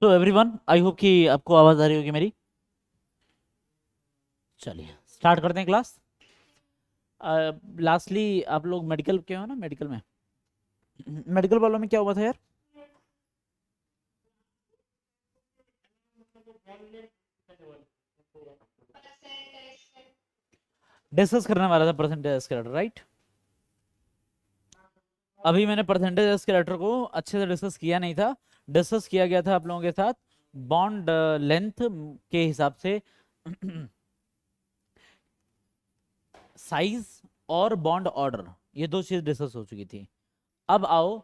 तो everyone, I hope कि आपको आवाज़ आ रही होगी मेरी। चलिए स्टार्ट करते हैं क्लास। लास्टली आप लोग मेडिकल के हो ना? मेडिकल में मेडिकल वालों में क्या हुआ था यार? डिस्कस करने वाला था परसेंटेज एस्केलेटर, राइट? अभी मैंने परसेंटेज एस्केलेटर को अच्छे से डिस्कस किया नहीं था। डिस्कस किया गया था आप लोगों के साथ बॉन्ड लेंथ के हिसाब से साइज और बॉन्ड ऑर्डर, ये दो चीज डिस्कस हो चुकी थी। अब आओ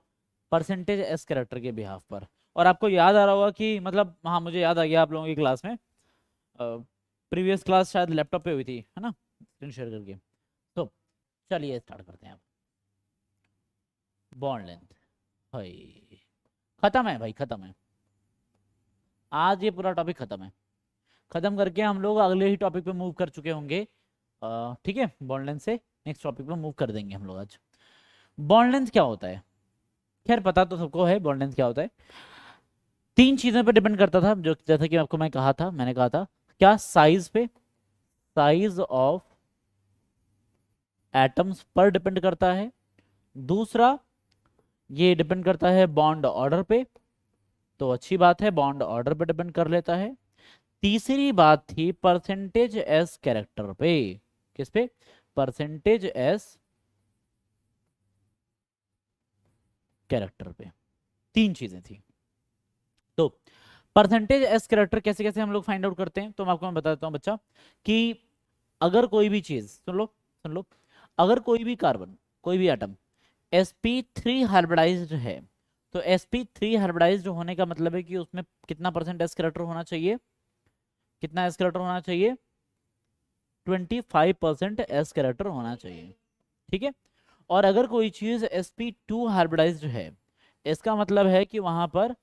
परसेंटेज एस कैरेक्टर के बिहाफ पर। और आपको याद आ रहा होगा कि मतलब, हाँ मुझे याद आ गया, आप लोगों की क्लास में प्रीवियस क्लास शायद लैपटॉप पे हुई थी, है ना, स्क्रीन शेयर करके। तो चलिए स्टार्ट करते हैं। आप बॉन्ड लेंथ, भाई खत्म है, भाई खत्म है। आज ये पूरा टॉपिक खत्म है। खत्म करके हम लोग अगले ही टॉपिक पे मूव कर चुके होंगे। ठीक है, बॉन्ड लेंथ से नेक्स्ट टॉपिक पे मूव कर देंगे हम लोग आज। बॉन्ड लेंथ क्या होता है? खैर पता तो सबको है बॉन्ड लेंथ क्या होता है। तीन चीज़ों पे डिपेंड करता था, जो जैसा कि आपको मैंने कहा था क्या, साइज पे, साइज ऑफ एटम्स पर डिपेंड करता है। दूसरा, ये डिपेंड करता है बॉन्ड ऑर्डर पे, तो अच्छी बात है, बॉन्ड ऑर्डर पे डिपेंड कर लेता है। तीसरी बात थी परसेंटेज एस कैरेक्टर पे। किस पे? परसेंटेज एस कैरेक्टर पे। तीन चीजें थी। तो परसेंटेज एस कैरेक्टर कैसे कैसे हम लोग फाइंड आउट करते हैं, तो मैं बता देता हूँ बच्चा, कि अगर कोई भी चीज, सुन लो, अगर कोई भी कार्बन, कोई भी एटम sp3 हाइब्रिडाइज्ड है, तो sp3 हाइब्रिडाइज्ड होने का मतलब है कि उसमें कितना परसेंट एस कैरेक्टर होना चाहिए? कितना एस कैरेक्टर होना चाहिए? 25% एस कैरेक्टर होना चाहिए। ठीक है। और अगर कोई चीज sp2 हाइब्रिडाइज्ड है, इसका मतलब है कि वहां पर,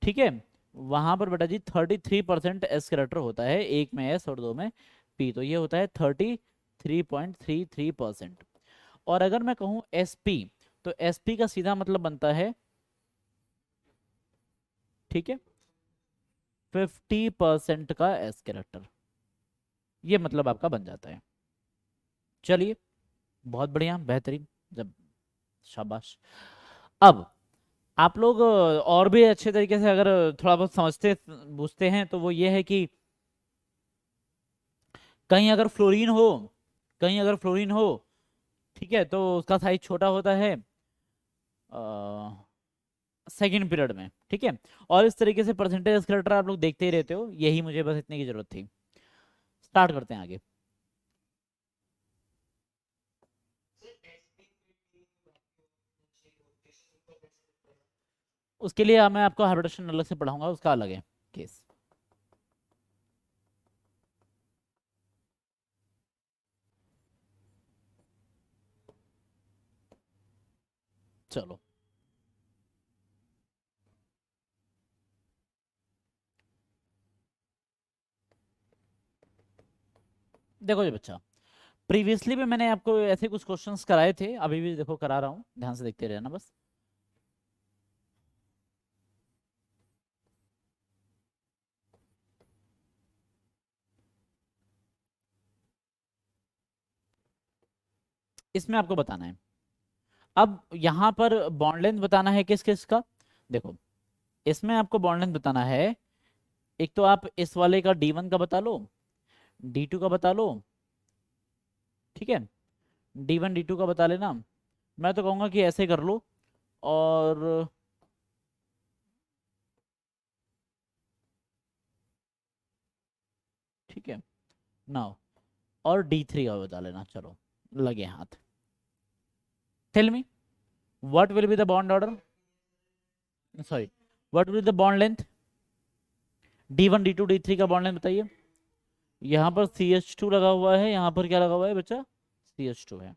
ठीक है, वहां पर बेटा जी 33% एस कैरेक्टर होता है, एक में एस और दो में पी, तो ये होता है 33.33%। और अगर मैं कहूं एस पी, तो एस पी का सीधा मतलब बनता है, ठीक है, 50% का एस कैरेक्टर, ये मतलब आपका बन जाता है। चलिए, बहुत बढ़िया, बेहतरीन, जब शाबाश। अब आप लोग और भी अच्छे तरीके से अगर थोड़ा बहुत समझते बूझते हैं, तो वो ये है कि कहीं अगर फ्लोरीन हो, कहीं अगर फ्लोरीन हो, ठीक है, तो उसका साइज छोटा होता है सेकेंड पीरियड में, ठीक है। और इस तरीके से परसेंटेज एस्केलेटर आप लोग देखते ही रहते हो, यही मुझे बस इतने की जरूरत थी। स्टार्ट करते हैं आगे। उसके लिए मैं आपको हाइब्रिडेशन अलग से पढ़ाऊंगा, उसका अलग है केस। चलो, देखो जी बच्चा, प्रीवियसली भी मैंने आपको ऐसे कुछ क्वेश्चंस कराए थे, अभी भी देखो करा रहा हूँ, ध्यान से देखते रहना बस। इसमें आपको बताना है, अब यहाँ पर बॉन्ड लेंथ बताना है किस किस का। देखो, इसमें आपको बॉन्ड लेंथ बताना है, एक तो आप इस वाले का D1 का बता लो, D2 का बता लो, ठीक है, D1 D2 का बता लेना। मैं तो कहूँगा कि ऐसे कर लो। और ठीक है ना, और D3 का बता लेना। चलो, लगे हाथ। Tell me, what will be the bond order, sorry, what will be the bond length? D1 D2 D3 का बॉन्ड लेंथ बताइए। यहाँ पर CH2 लगा हुआ है, यहाँ पर क्या लगा हुआ है बच्चा? CH2 है।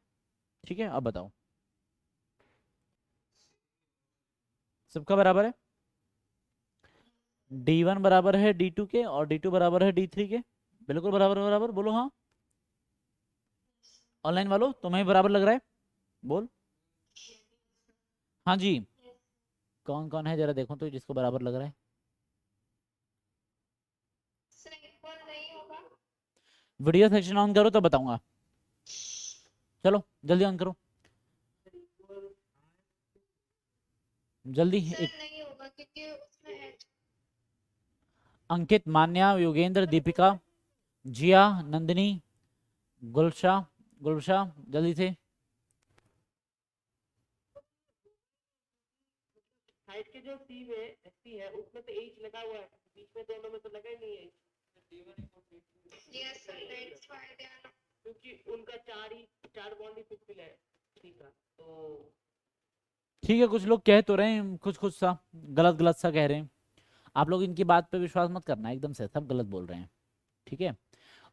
ठीक है, अब बताओ, सबका बराबर है। D1 बराबर है D2 के, और D2 बराबर है D3 के। बिल्कुल बराबर बराबर, बोलो हाँ। ऑनलाइन वालों, तुम्हें बराबर लग रहा है? बोल। हाँ जी, कौन कौन है जरा देखो तो जिसको बराबर लग रहा है। वीडियो सेक्शन ऑन करो तो बताऊंगा। चलो जल्दी ऑन करो, जल्दी। नहीं होगा क्योंकि उसमें है। अंकित, मान्या, योगेंद्र, दीपिका, जिया, नंदिनी, गुलशा, गुलशा, जल्दी से। साइड के जो सी है सी है उसमें तो एच लगा हुआ है, बीच में दोनों में तो लगा ही नहीं है। Yes sir, that's why they are. क्योंकि उनका चार बॉन्ड ही फिक्स है, ठीक है तो ठीक है, कुछ लोग कह तो रहे हैं कुछ कुछ सा गलत गलत सा कह रहे हैं। आप लोग इनकी बात पे विश्वास मत करना, एकदम से सब गलत बोल रहे हैं, ठीक है।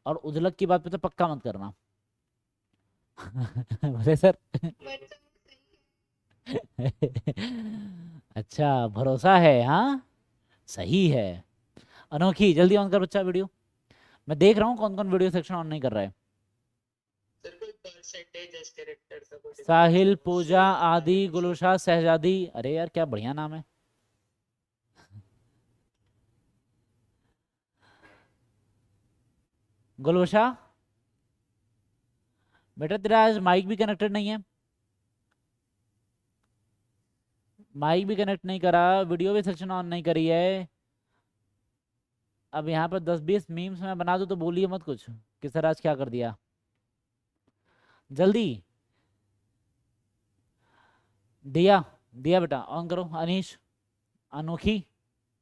और उजलक की बात पे तो पक्का मत करना। बोले सर। अच्छा, भरोसा है, हाँ सही है। अनोखी, जल्दी ऑन कर बच्चा वीडियो। मैं देख रहा हूँ कौन कौन वीडियो सेक्शन ऑन नहीं कर रहा है। सर कोई परसेंटेज एस कैरेक्टर सा कुछ साहिल, पूजा, आदि, गुलशा, शहजादी, अरे यार क्या बढ़िया नाम है। गुलशा बेटा, तेरा आज माइक भी कनेक्टेड नहीं है, माइक भी कनेक्ट नहीं करा, वीडियो भी सेक्शन ऑन नहीं करी है। अब यहाँ पर 10-20 मीम्स मैं बना दूँ तो बोलिए मत कुछ कि सर आज क्या कर दिया। जल्दी दिया, दिया बेटा ऑन करो। अनीश, अनोखी,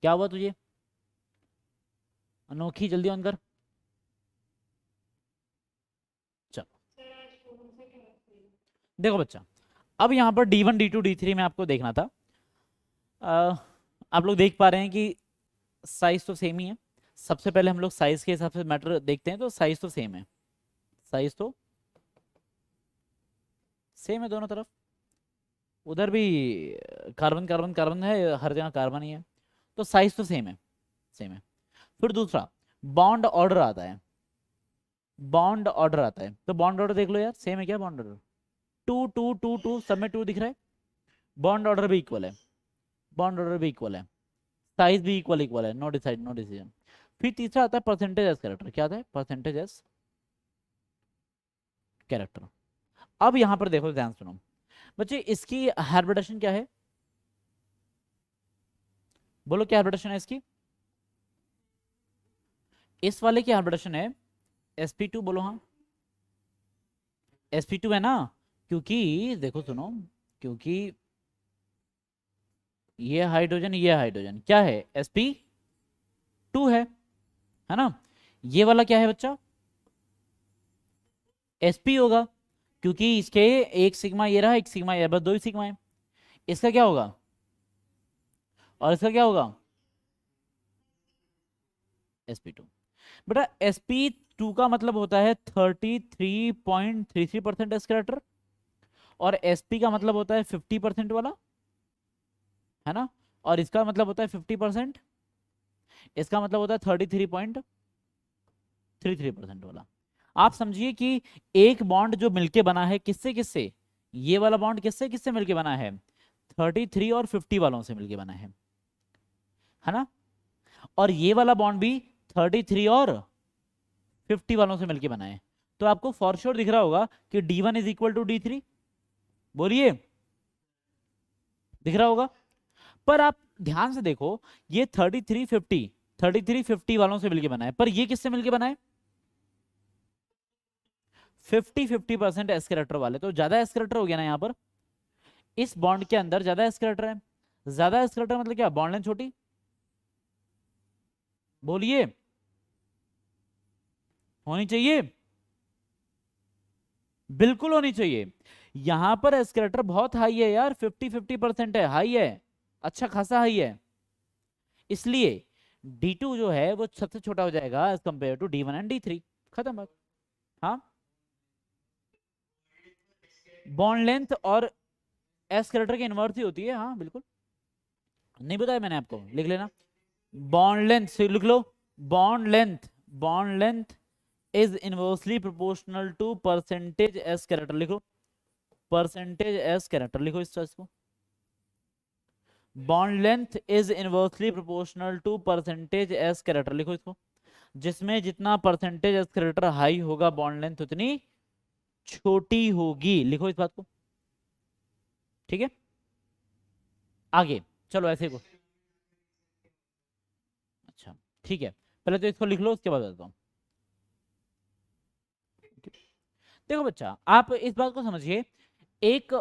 क्या हुआ तुझे? अनोखी जल्दी ऑन कर। चलो देखो बच्चा, अब यहाँ पर D1 D2 D3 में आपको देखना था। आप लोग देख पा रहे हैं कि साइज तो सेम ही है। सबसे पहले हम लोग साइज के हिसाब से मैटर देखते हैं, तो साइज तो सेम है, साइज तो सेम है दोनों तरफ। उधर भी कार्बन कार्बन कार्बन है, हर जगह कार्बन ही है, तो साइज तो सेम है, सेम है। फिर दूसरा बॉन्ड ऑर्डर आता है, बॉन्ड ऑर्डर आता है, तो बॉन्ड ऑर्डर देख लो यार, सेम है क्या बॉन्ड ऑर्डर? 2 2 2 2 सब में 2 दिख रहा है, बॉन्ड ऑर्डर भी इक्वल है, बॉन्ड ऑर्डर भी इक्वल है, साइज भी इक्वल इक्वल है, नो डिसाइड नो डिसीजन। फिर तीसरा आता है परसेंटेज एस कैरेक्टर, क्या आता है? Percentage S character. अब यहां पर देखो, ध्यान सुनो बच्चे, इसकी हाइब्रिडेशन क्या है? बोलो क्या हाइब्रिडेशन है इसकी? इस वाले की हाइब्रिडेशन है sp2, बोलो हाँ sp2 है ना, क्योंकि देखो सुनो, क्योंकि ये हाइड्रोजन क्या है? sp2 है ना। ये वाला क्या है बच्चा? sp होगा, क्योंकि इसके एक सिग्मा ये रहा, एक सिग्मा ये, बस 2 ही सिग्मा है। इसका क्या होगा और इसका क्या होगा? sp2। बेटा sp2 का मतलब होता है 33.33% एस कैरेक्टर, और sp का मतलब होता है 50% वाला, है ना। और इसका मतलब होता है 50%, इसका मतलब होता है 33.33% वाला। आप समझिए कि एक बॉन्ड जो मिलके बना है किससे किससे, ये वाला बॉन्ड किससे किससे मिलके बना है? 33 और 50 वालों से मिलके बना है ना। और ये वाला बॉन्ड भी 33 और 50 वालों से मिलके बना है। तो आपको फॉर श्योर दिख रहा होगा कि D1 is equal to D3, बोलिए दिख रहा होगा। पर आप ध्यान से देखो, ये 33 वालों से मिलके बना है, पर ये किससे मिलके बना है? 50% एस कैरेक्टर वाले, तो ज्यादा एस कैरेक्टर हो गया ना यहाँ पर। इस बॉन्ड के अंदर ज्यादा एस कैरेक्टर है, ज्यादा एस कैरेक्टर मतलब क्या? बॉन्ड लेंथ छोटी, बोलिए होनी चाहिए, बिल्कुल होनी चाहिए। यहां पर एस कैरेक्टर बहुत हाई है यार, 50% है, हाई है, अच्छा खासा हाई है, इसलिए D2 जो है वो सबसे छोटा हो जाएगा as compare to D1 and D3, खत्म बात। हाँ, बॉन्ड लेंथ और एस कैरेक्टर की इनवर्स ही होती है, हाँ बिल्कुल, नहीं बताया मैंने आपको, लिख लेना। बॉन्ड लेंथ से लिख लो, bond length is inversely proportional to percentage S character, लिखो परसेंटेज एस कैरेक्टर, लिखो इस चीज को। Bond length is inversely proportional to percentage S character, लिखो इसको, जिसमें जितना परसेंटेज एस कैरेक्टर हाई होगा बॉन्ड लेंथ उतनी छोटी होगी, लिखो इस बात को, ठीक है। आगे चलो ऐसे को, अच्छा ठीक है, पहले तो इसको लिख लो उसके बाद बताता हूँ। देखो बच्चा आप इस बात को समझिए, एक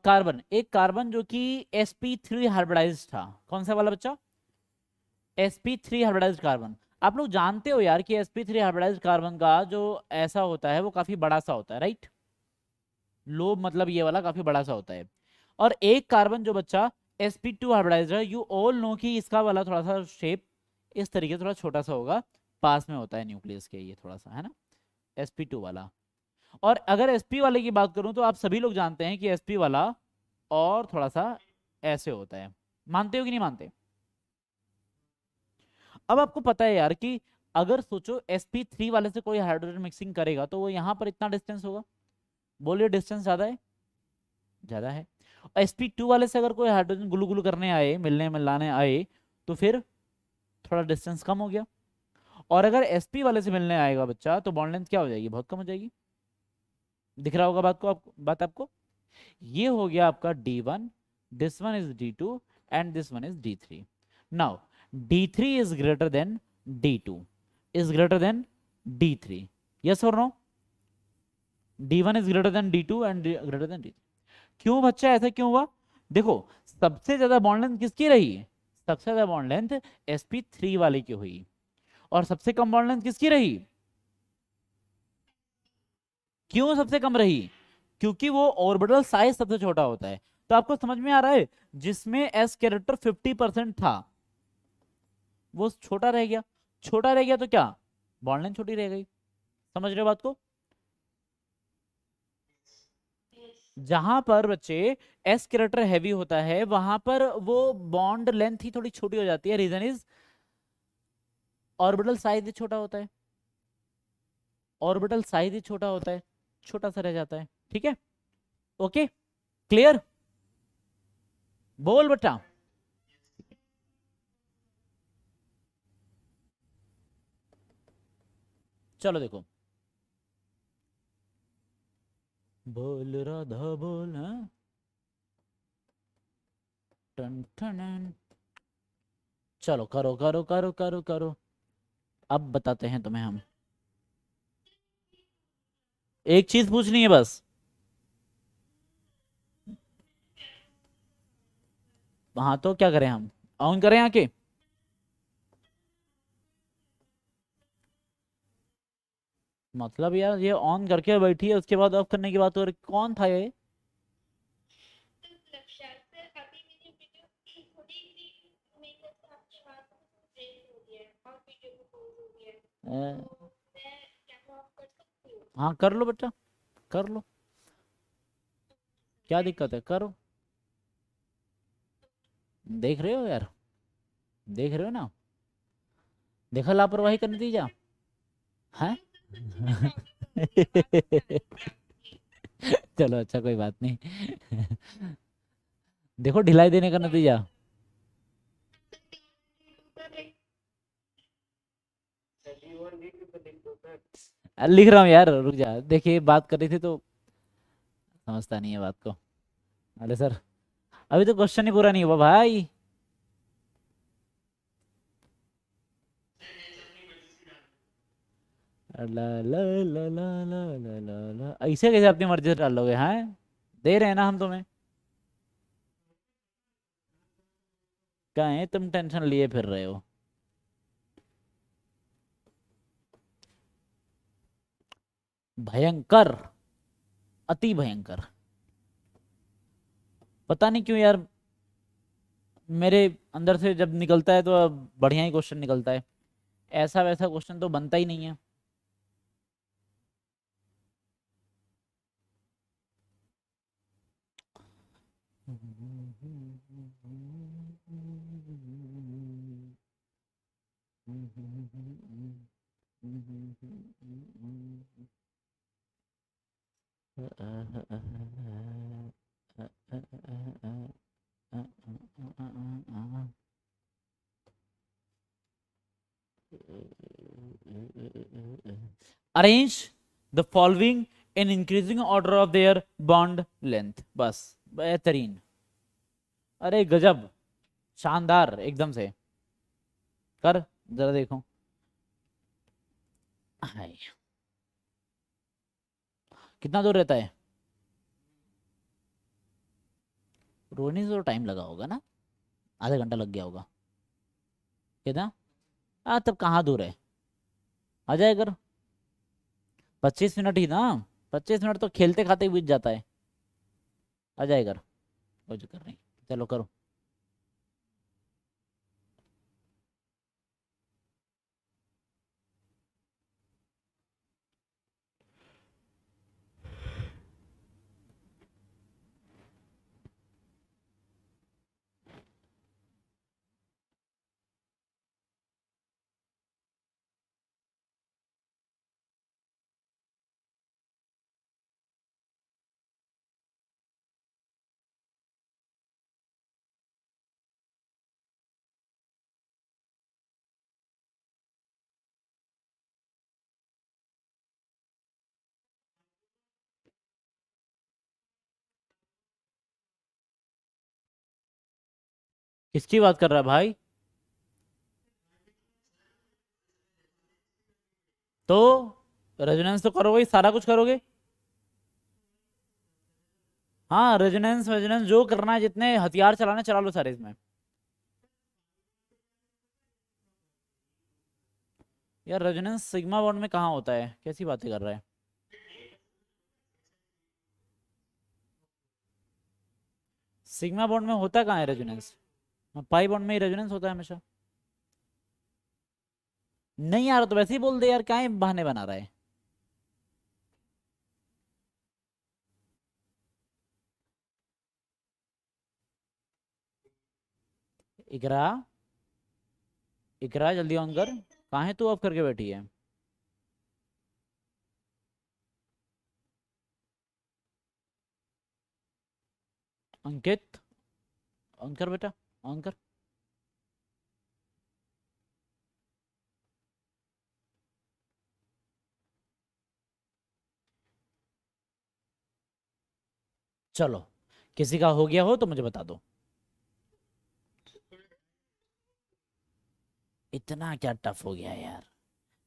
कार्बन जो कि sp3 हाइब्रिडाइज्ड था, कौन सा वाला बच्चा, sp3 हाइब्रिडाइज्ड कार्बन। आप लोग जानते हो यार कि sp3 हाइब्रिडाइज्ड कार्बन का जो ऐसा होता है वो काफी बड़ा सा होता है, राइट, लोब मतलब ये वाला काफी बड़ा सा होता है। और एक कार्बन जो बच्चा sp2 हाइब्रिडाइज्ड है, यू ऑल नो कि इसका वाला थोड़ा सा शेप इस तरीके से थोड़ा छोटा सा होगा, पास में होता है न्यूक्लियस के, ये थोड़ा सा है ना sp2 वाला। और अगर sp वाले की बात करूं तो आप सभी लोग जानते हैं कि sp वाला और थोड़ा सा ऐसे होता है, मानते हो कि नहीं मानते। अब आपको पता है यार कि अगर सोचो sp3 वाले से कोई हाइड्रोजन मिक्सिंग करेगा तो वो यहाँ पर इतना डिस्टेंस होगा, बोलिए डिस्टेंस ज्यादा है, ज्यादा है। sp2 वाले से अगर कोई हाइड्रोजन गुलू गुलू करने आए, मिलने मिलाने आए, तो फिर थोड़ा डिस्टेंस कम हो गया। और अगर sp वाले से मिलने आएगा बच्चा तो बॉन्ड लेंथ क्या हो जाएगी, बहुत कम हो जाएगी। दिख रहा होगा बात आपको, ये हो गया आपका D1, this one is D2 and this one is D3। Now D3 is greater than D2 is greater than D3, yes और no, D1 is greater than D2 and greater than D3। क्यों बच्चा ऐसा क्यों हुआ, देखो सबसे ज्यादा bond length किसकी रही, सबसे ज्यादा बॉन्ड लेंथ sp3 वाले की हुई, और सबसे कम बॉन्ड लेंथ किसकी रही, क्यों सबसे कम रही, क्योंकि वो ऑर्बिटल साइज सबसे छोटा होता है। तो आपको समझ में आ रहा है, जिसमें एस कैरेक्टर 50% था वो छोटा रह गया, छोटा रह गया तो क्या, बॉन्ड लेंथ छोटी रह गई, समझ रहे हो बात को। जहां पर बच्चे एस कैरेक्टर हैवी होता है वहां पर वो बॉन्ड लेंथ ही थोड़ी छोटी हो जाती है, रीजन इज ऑर्बिटल साइज छोटा होता है, ऑर्बिटल साइज ही छोटा होता है, छोटा सा रह जाता है, ठीक है, ओके क्लियर, बोल बेटा। चलो देखो, बोल राधा बोल, हाँ? टन टन, चलो करो करो करो करो करो, अब बताते हैं तुम्हें हम, एक चीज पूछनी है बस, हाँ तो क्या करें हम, ऑन करें आके, मतलब यार ये ऑन करके बैठी है उसके बाद ऑफ करने की बात हो रही, कौन था ये, लक्ष्य से अभी मैंने वीडियो की थोड़ी सी मेरे से आपकी बात ब्रेक हो गया है और वीडियो को पॉज हो गया है, तो मैं कैमरा ऑफ कर सकती हूँ। हाँ कर लो बेटा, कर लो, क्या दिक्कत है, करो, देख रहे हो यार, देख रहे हो ना, देखा लापरवाही का नतीजा है। चलो अच्छा कोई बात नहीं, देखो ढिलाई देने का नतीजा, लिख रहा हूँ यार, रुक जा, देखिए बात कर रही थी तो समझता नहीं है बात को, अरे सर अभी तो क्वेश्चन ही पूरा नहीं हुआ भाई, ला ला ला ला ला ला ला ला, ऐसे कैसे अपनी मर्जी से डाल लोगे, हाँ दे रहे हैं ना हम तुम्हें, कहें तुम टेंशन लिए फिर रहे हो, भयंकर, अति भयंकर, पता नहीं क्यों यार मेरे अंदर से जब निकलता है तो बढ़िया ही क्वेश्चन निकलता है, ऐसा वैसा क्वेश्चन तो बनता ही नहीं है। Arrange the following in increasing order of their bond length. बस बेहतरीन, अरे गजब, शानदार एकदम से। कर जरा देखो। हाय, कितना दूर रहता है? रोने से तो टाइम लगा होगा ना, आधा घंटा लग गया होगा। कितना? तब कहाँ दूर है, आ जाए कर। 25 मिनट ही ना, 25 मिनट तो खेलते खाते ही बीत जाता है। आ जाए कर, कोई चक्कर नहीं, चलो करो। किसकी बात कर रहा है भाई? तो रेजोनेंस तो करोगे ही, सारा कुछ करोगे। हाँ, रेजोनेंस वेजोनेंस जो करना है, जितने हथियार चलाने चला लो सारे इसमें। यार रेजोनेंस सिग्मा बॉन्ड में कहाँ होता है, कैसी बातें कर रहा है? सिग्मा बॉन्ड में होता कहाँ है रेजोनेंस? पाई बॉन्ड में ही रेजोनेंस होता है हमेशा। नहीं यार, तो वैसे ही बोल दे यार, क्या बहाने बना रहा है? इकरा, इकरा जल्दी ऑन कर। कहाँ है तू, ऑफ करके बैठी है? अंकित, ऑन कर बेटा, ऑन कर। चलो, किसी का हो गया हो तो मुझे बता दो। इतना क्या टफ हो गया यार?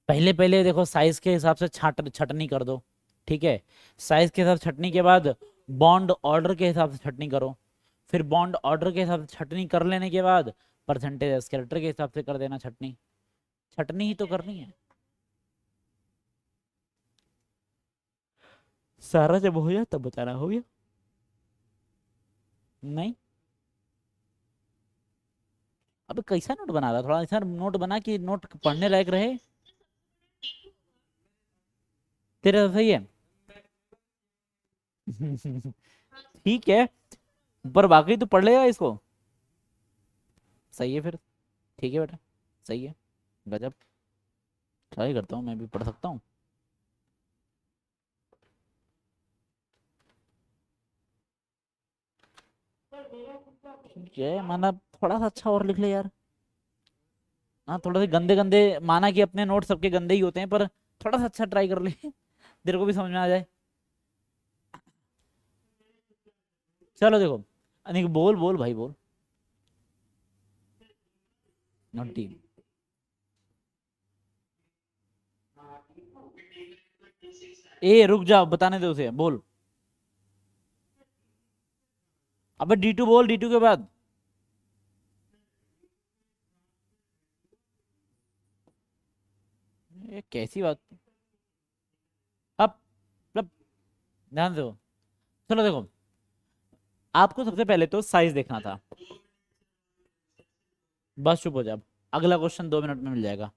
पहले पहले देखो, साइज के हिसाब से छटनी कर दो, ठीक है। साइज के हिसाब से छटनी के बाद बॉन्ड ऑर्डर के हिसाब से छटनी करो। फिर बॉन्ड ऑर्डर के हिसाब से छटनी कर लेने के बाद परसेंटेज स्केलेटर के हिसाब से कर देना छटनी। छटनी ही तो करनी है। सारा जब हो जाए तब बताना, हो गया? नहीं, अबे कैसा नोट बना रहा, थोड़ा ऐसा नोट बना कि नोट पढ़ने लायक रहे। तेरा तो सही है। ठीक है, पर बाकी तो पढ़ लेगा इसको। सही है फिर, ठीक है बेटा, सही है, गजब। ट्राई करता हूँ, मैं भी पढ़ सकता हूँ। ठीक है, माना थोड़ा सा अच्छा और लिख ले यार। हाँ, थोड़ा सा गंदे गंदे, माना कि अपने नोट सबके गंदे ही होते हैं, पर थोड़ा सा अच्छा ट्राई कर ले। तेरे को भी समझ में आ जाए। चलो देखो, अनिक बोल बोल भाई बोल। Not D. ए रुक जा, बताने दे उसे, बोल। अबे D2 बोल, D2 के बाद। ये कैसी बात? अब अब ध्यान दो। चलो देखो, आपको सबसे पहले तो साइज देखना था। बस चुप हो जा, अगला क्वेश्चन 2 मिनट में मिल जाएगा।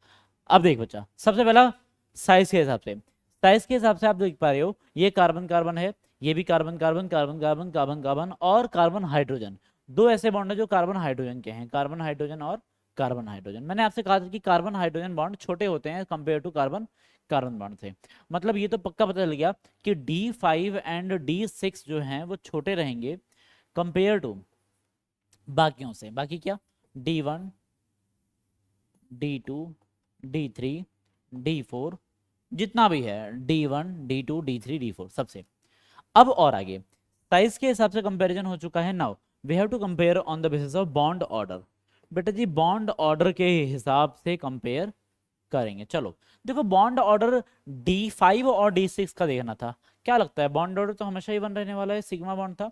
अब देख बच्चा, सबसे पहला साइज के हिसाब से, साइज के हिसाब से आप देख पा रहे हो, ये कार्बन कार्बन है, ये भी carbon carbon carbon carbon carbon carbon और कार्बन हाइड्रोजन। दो ऐसे बॉन्ड है जो कार्बन हाइड्रोजन के हैं, कार्बन हाइड्रोजन और कार्बन हाइड्रोजन। मैंने आपसे कहा था कि कार्बन हाइड्रोजन बॉन्ड छोटे होते हैं compare to carbon carbon bond से। मतलब ये तो पक्का पता चल गया कि D5 एंड D6 जो हैं वो छोटे रहेंगे कंपेयर टू बाकियों से। बाकी क्या? D1, D2, D3, D4, जितना भी है D1 D2 D3 D4 सबसे। अब और आगे साइज के हिसाब से कंपैरिजन हो चुका है। Now we have to compare on the basis of bond order. बेटा जी बॉन्ड ऑर्डर के हिसाब से कंपेयर करेंगे। चलो देखो बॉन्ड ऑर्डर D5 और D6 का देखना था। क्या लगता है बॉन्ड ऑर्डर तो हमेशा ही वन रहने वाला है, सिग्मा बॉन्ड था,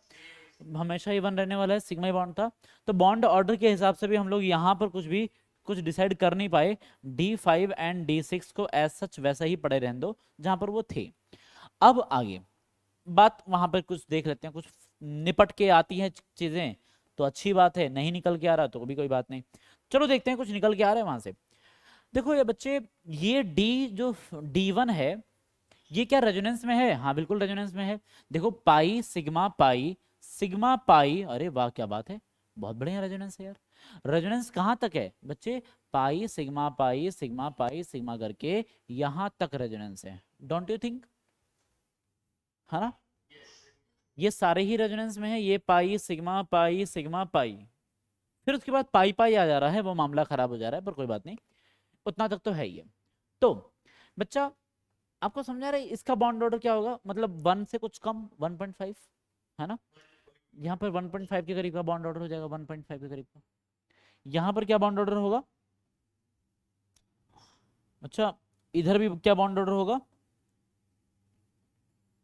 हमेशा ही वन रहने वाला है, सिग्मा बॉन्ड था। तो बॉन्ड ऑर्डर के हिसाब से भी हम लोग यहाँ पर कुछ डिसाइड कर नहीं पाए। D5 एंड D6 को एज सच वैसा ही पड़े रहने दो जहां पर वो थे। अब आगे बात वहां पर कुछ देख लेते हैं, कुछ निपट के आती हैं चीजें तो अच्छी बात है, नहीं निकल के आ रहा तो भी कोई बात नहीं। चलो देखते हैं कुछ निकल के आ रहा है वहां से। देखो ये बच्चे ये डी जो D1 है ये क्या रेजोनेंस में है? हाँ बिल्कुल रेजोनेंस में है। देखो पाई सिग्मा पाई, अरे वाह क्या बात है, बहुत बढ़िया रेजोनेंस है यार। रेजोनेंस कहाँ तक है बच्चे? पाई सिग्मा करके यहां तक रेजोनेंस है। Don't you think? है ना? ये सारे ही रेजोनेंस में है, ये पाई सिग्मा पाई। फिर उसके बाद पाई पाई आ जा रहा है, वो मामला खराब हो जा रहा है, पर कोई बात नहीं, उतना तक तो है ही है। तो बच्चा आपको समझा रहे इसका बॉन्ड ऑर्डर क्या होगा? मतलब 1 से कुछ कम 1.5, है ना? यहाँ पर 1.5 के करीब का बॉन्ड ऑर्डर हो जाएगा, 1.5 के करीब का। यहाँ पर क्या बॉन्ड ऑर्डर होगा? अच्छा इधर भी क्या बॉन्ड ऑर्डर होगा?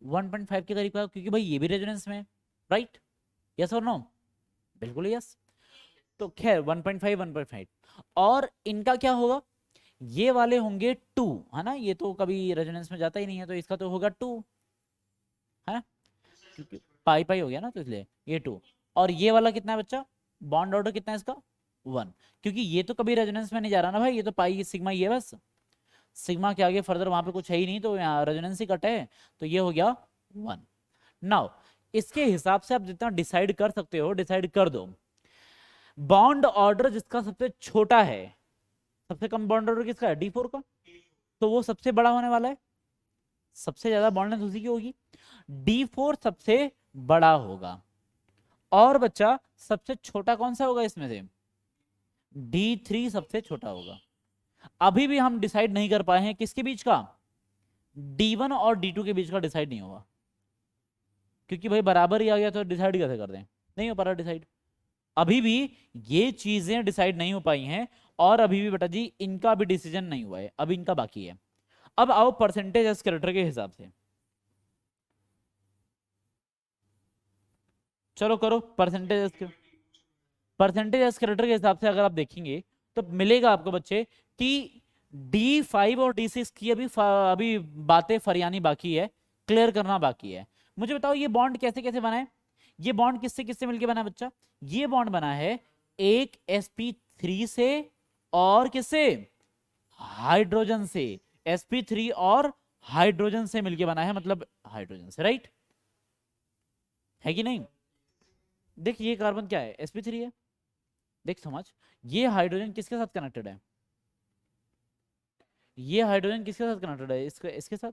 1.5 के करीब का, क्योंकि भाई ये भी रेजोनेंस में है, राइट? यस और नो? बिल्कुल यस। तो खैर 1.5 और इनका क्या होगा? ये वाले होंगे 2, है ना? ये तो कभी रेजोनेंस में जाता ही नहीं है, तो इसका तो होगा 2, है ना? क्योंकि पाई पाई हो गया ना, तो इसलिए ये 2। और ये वाला कितना है बच्चा? बॉन्ड ऑर्डर कितना है इसका? 1, क्योंकि ये तो कभी रेजोनेंस में नहीं जा रहा ना भाई, ये तो पाई सिग्मा ही है बस। सिग्मा के आगे फर्दर वहां पे कुछ है ही नहीं, तो यहाँ रेजोनेंस ही कट है, तो ये हो गया 1। नाउ इसके हिसाब से आप जितना डिसाइड कर सकते हो डिसाइड कर दो। बॉन्ड ऑर्डर जिसका सबसे छोटा है, सबसे कम बॉन्ड ऑर्डर किसका है? D4 का, तो वो सबसे बड़ा होने वाला है, सबसे ज्यादा बॉन्ड लेंथ उसी की होगी। D4 सबसे बड़ा होगा। और बच्चा सबसे छोटा कौन सा होगा इसमें से? D3 सबसे छोटा होगा। अभी भी हम डिसाइड नहीं कर पाए हैं किसके बीच का? D1 और D2 के बीच का डिसाइड नहीं होगा, क्योंकि भाई बराबर ही आ गया तो डिसाइड कैसे कर दें? नहीं हो पा रहा डिसाइड। अभी भी ये चीजें डिसाइड नहीं हो पाई हैं, और अभी भी बेटा जी इनका भी डिसीजन नहीं हुआ है, अभी इनका बाकी है। अब आओ परसेंटेज एज कैरेक्टर के हिसाब से, चलो करो परसेंटेज एज कैरेक्टर के हिसाब से अगर आप देखेंगे तो मिलेगा आपको बच्चे कि D5 और D6 की अभी बातें फरियानी बाकी है, क्लियर करना बाकी है। मुझे बताओ ये बॉन्ड कैसे कैसे बना है? ये बॉन्ड किससे किससे मिलके बना है बच्चा? ये बॉन्ड बना है एक sp3 से और किससे? हाइड्रोजन से। sp3 और हाइड्रोजन से मिलके बना है, मतलब हाइड्रोजन से, राइट? है कि नहीं? देख ये कार्बन क्या है? sp3 है। देख समझ, ये हाइड्रोजन किसके साथ कनेक्टेड है? ये हाइड्रोजन किसके साथ कनेक्टेड है? इसके साथ।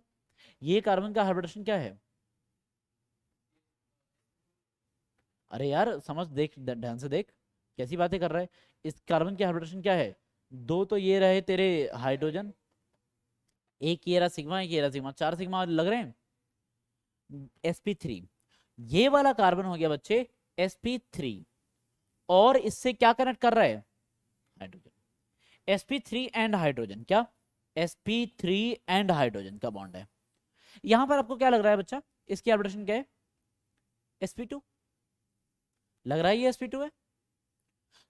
ये कार्बन का हाइब्रिडेशन क्या है? अरे यार समझ, देख ध्यान से देख, कैसी बातें कर रहा है। इस कार्बन की हाइब्रिडेशन क्या है? 2 तो ये रहे तेरे हाइड्रोजन, एक ये रहा सिग्मा, एक ये रहा सिग्मा, 4 सिग्मा लग रहे हैं। sp3, ये वाला कार्बन हो गया बच्चे sp3, और इससे क्या कनेक्ट कर रहा है? हाइड्रोजन। sp3 एंड हाइड्रोजन, क्या sp3 एंड हाइड्रोजन का बॉन्ड है। यहां पर आपको क्या लग रहा है बच्चा? इसकी हाइब्रिडेशन क्या है? sp2 लग रहा है, ये sp2 है।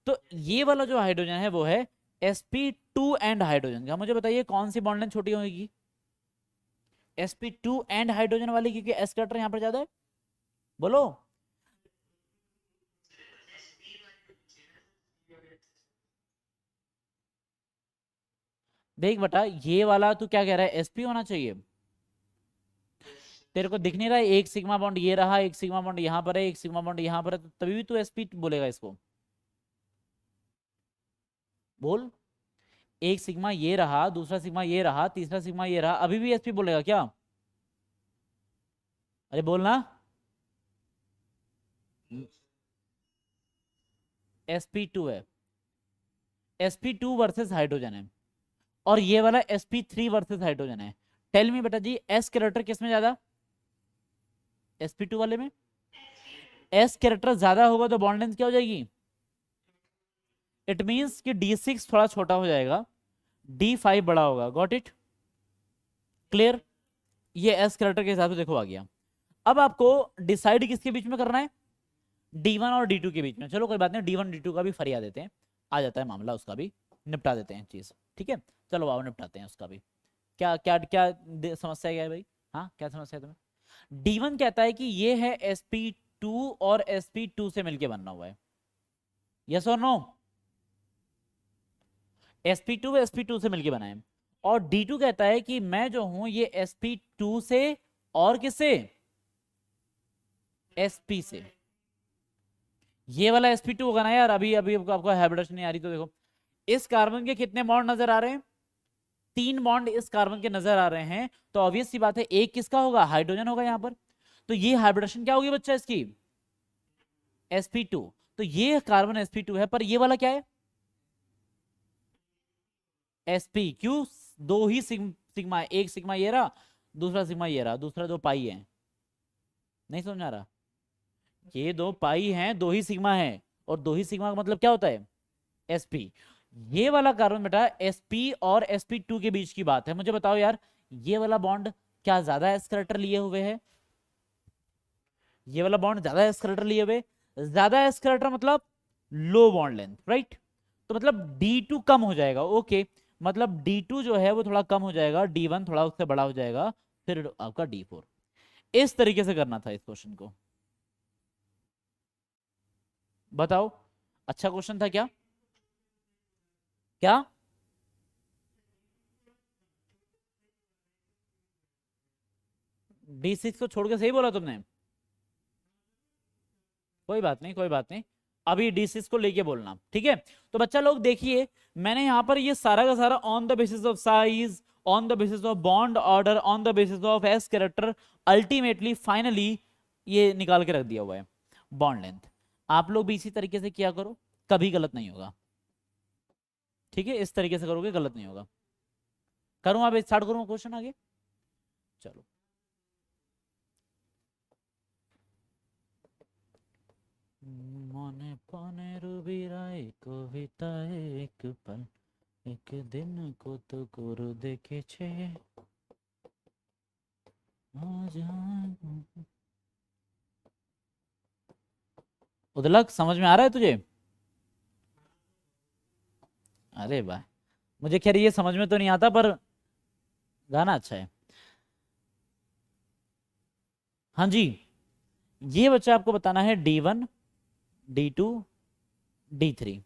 तो ये वाला जो हाइड्रोजन है वो है sp2 एंड हाइड्रोजन का। मुझे बताइए कौन सी बॉन्ड लेंथ छोटी होगी? sp2 एंड हाइड्रोजन वाली, क्योंकि s कटर यहां पर ज्यादा है। बोलो। देख बेटा ये वाला तू क्या कह रहा है? sp होना चाहिए। तेरे को दिख नहीं रहा है? एक सिग्मा बॉन्ड ये रहा, एक सिग्मा बॉन्ड यहां पर है, एक सिग्मा बॉन्ड यहां पर है, तो तभी भी तू sp बोलेगा इसको। बोल। एक सिग्मा ये रहा, दूसरा सिग्मा ये रहा, तीसरा सिग्मा ये रहा, अभी भी sp बोलेगा क्या? अरे बोलना। sp2 है, sp2 वर्सेस हाइड्रोजन है, और ये वाला sp3 वर्सेस हाइड्रोजन है। टेल मी बेटा जी, एस कैरेक्टर किस में ज्यादा, sp2 वाले में एस कैरेक्टर ज्यादा होगा तो बॉन्ड लेंथ क्या हो जाएगी, इट मींस कि D6 थोड़ा छोटा हो जाएगा, D5 बड़ा होगा। Got it, clear. ये एस कैरेक्टर के हिसाब से देखो आ गया। अब आपको डिसाइड किसके बीच में करना है, D1 और D2 के बीच में। चलो कोई बात नहीं, D1 D2 का भी फरिया देते हैं, आ जाता है मामला, उसका भी निपटा देते हैं चीज, ठीक है। चलो आओ निपटाते हैं उसका भी। क्या क्या क्या समस्या क्या है भाई, हाँ क्या समस्या है तुम्हें। D1 कहता है कि ये है sp2 और sp2 से मिलके बनना हुआ है, यस और नो, sp2 sp2 से मिलके बना है। और D2 कहता है कि मैं जो हूं ये sp2 से और किससे, sp से। ये वाला sp2 होगा ना यार, अभी अभी आपको हाइब्रिडेशन नहीं आ रही तो देखो, इस कार्बन के कितने बॉन्ड नजर आ रहे हैं, 3 बॉन्ड इस कार्बन के नजर आ रहे हैं, तो ऑब्वियस सी बात है एक किसका होगा, हाइड्रोजन होगा यहाँ पर। तो ये हाइब्रिडेशन क्या होगी बच्चा इसकी, sp2। तो ये कार्बन sp2 है, पर ये वाला क्या है, sp। क्यों, दो ही सिग्मा है, एक सिग्मा ये रहा, दूसरा सिग्मा ये रहा, दूसरा दो पाई है, नहीं समझ आ रहा, ये दो पाई हैं, दो ही सिग्मा है, और दो ही सिग्मा का मतलब क्या होता है, sp। ये वाला कार्बन बेटा sp और sp2 के बीच की बात है। मुझे बताओ यार, ये वाला बॉन्ड क्या ज्यादा एस कैरेक्टर लिए हुए है, ये वाला बॉन्ड ज्यादा एस कैरेक्टर लिए हुए, ज्यादा एस कैरेक्टर मतलब लो बॉन्ड लेंथ, राइट। तो मतलब D2 कम हो जाएगा, ओके, मतलब D2 जो है वो थोड़ा कम हो जाएगा, D1 थोड़ा उससे बड़ा हो जाएगा, फिर आपका D4। इस तरीके से करना था इस क्वेश्चन को, बताओ अच्छा क्वेश्चन था क्या, क्या D6 को छोड़ के सही बोला तुमने, कोई बात नहीं कोई बात नहीं, अभी D6 को लेके बोलना, ठीक है। तो बच्चा लोग देखिए, मैंने यहां पर ये सारा का सारा on the basis of size, on the basis of bond order, on the basis of S character, ultimately finally ये निकाल के रख दिया हुआ है बॉन्ड लेंथ। आप लोग भी इसी तरीके से किया करो, कभी गलत नहीं होगा, ठीक है, इस तरीके से करोगे गलत नहीं होगा। करूं अब स्टार्ट करूं क्वेश्चन आगे, चलो। মনে পনে রুবিরাই কবিতায় এক পল একদিন কত গুরু দেখেছে उदलक, समझ में आ रहा है तुझे, अरे वाह, मुझे खैर ये समझ में तो नहीं आता, पर गाना अच्छा है। हाँ जी, ये बच्चा आपको बताना है D1 D2 D3।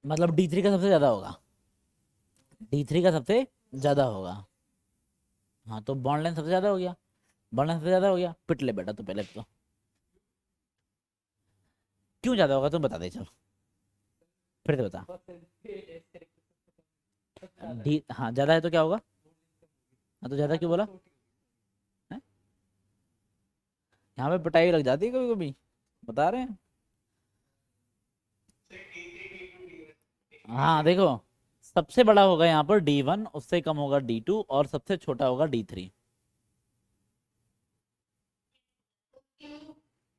मतलब D3 का सबसे ज्यादा होगा, D3 का सबसे ज्यादा होगा, हाँ तो बॉन्ड लेंथ सबसे ज्यादा हो गया, बॉन्ड लेंथ सबसे ज्यादा हो गया, पिट ले बेटा, तो पहले तो क्यों ज्यादा होगा तुम बता दे, चलो फिर से बता। डी हाँ ज्यादा है तो क्या होगा, हाँ तो ज्यादा क्यों बोला, हैं? यहाँ पे पिटाई लग जाती है कभी कभी, बता रहे हैं। हाँ देखो, सबसे बड़ा होगा यहाँ पर D1, उससे कम होगा D2 और सबसे छोटा होगा D3।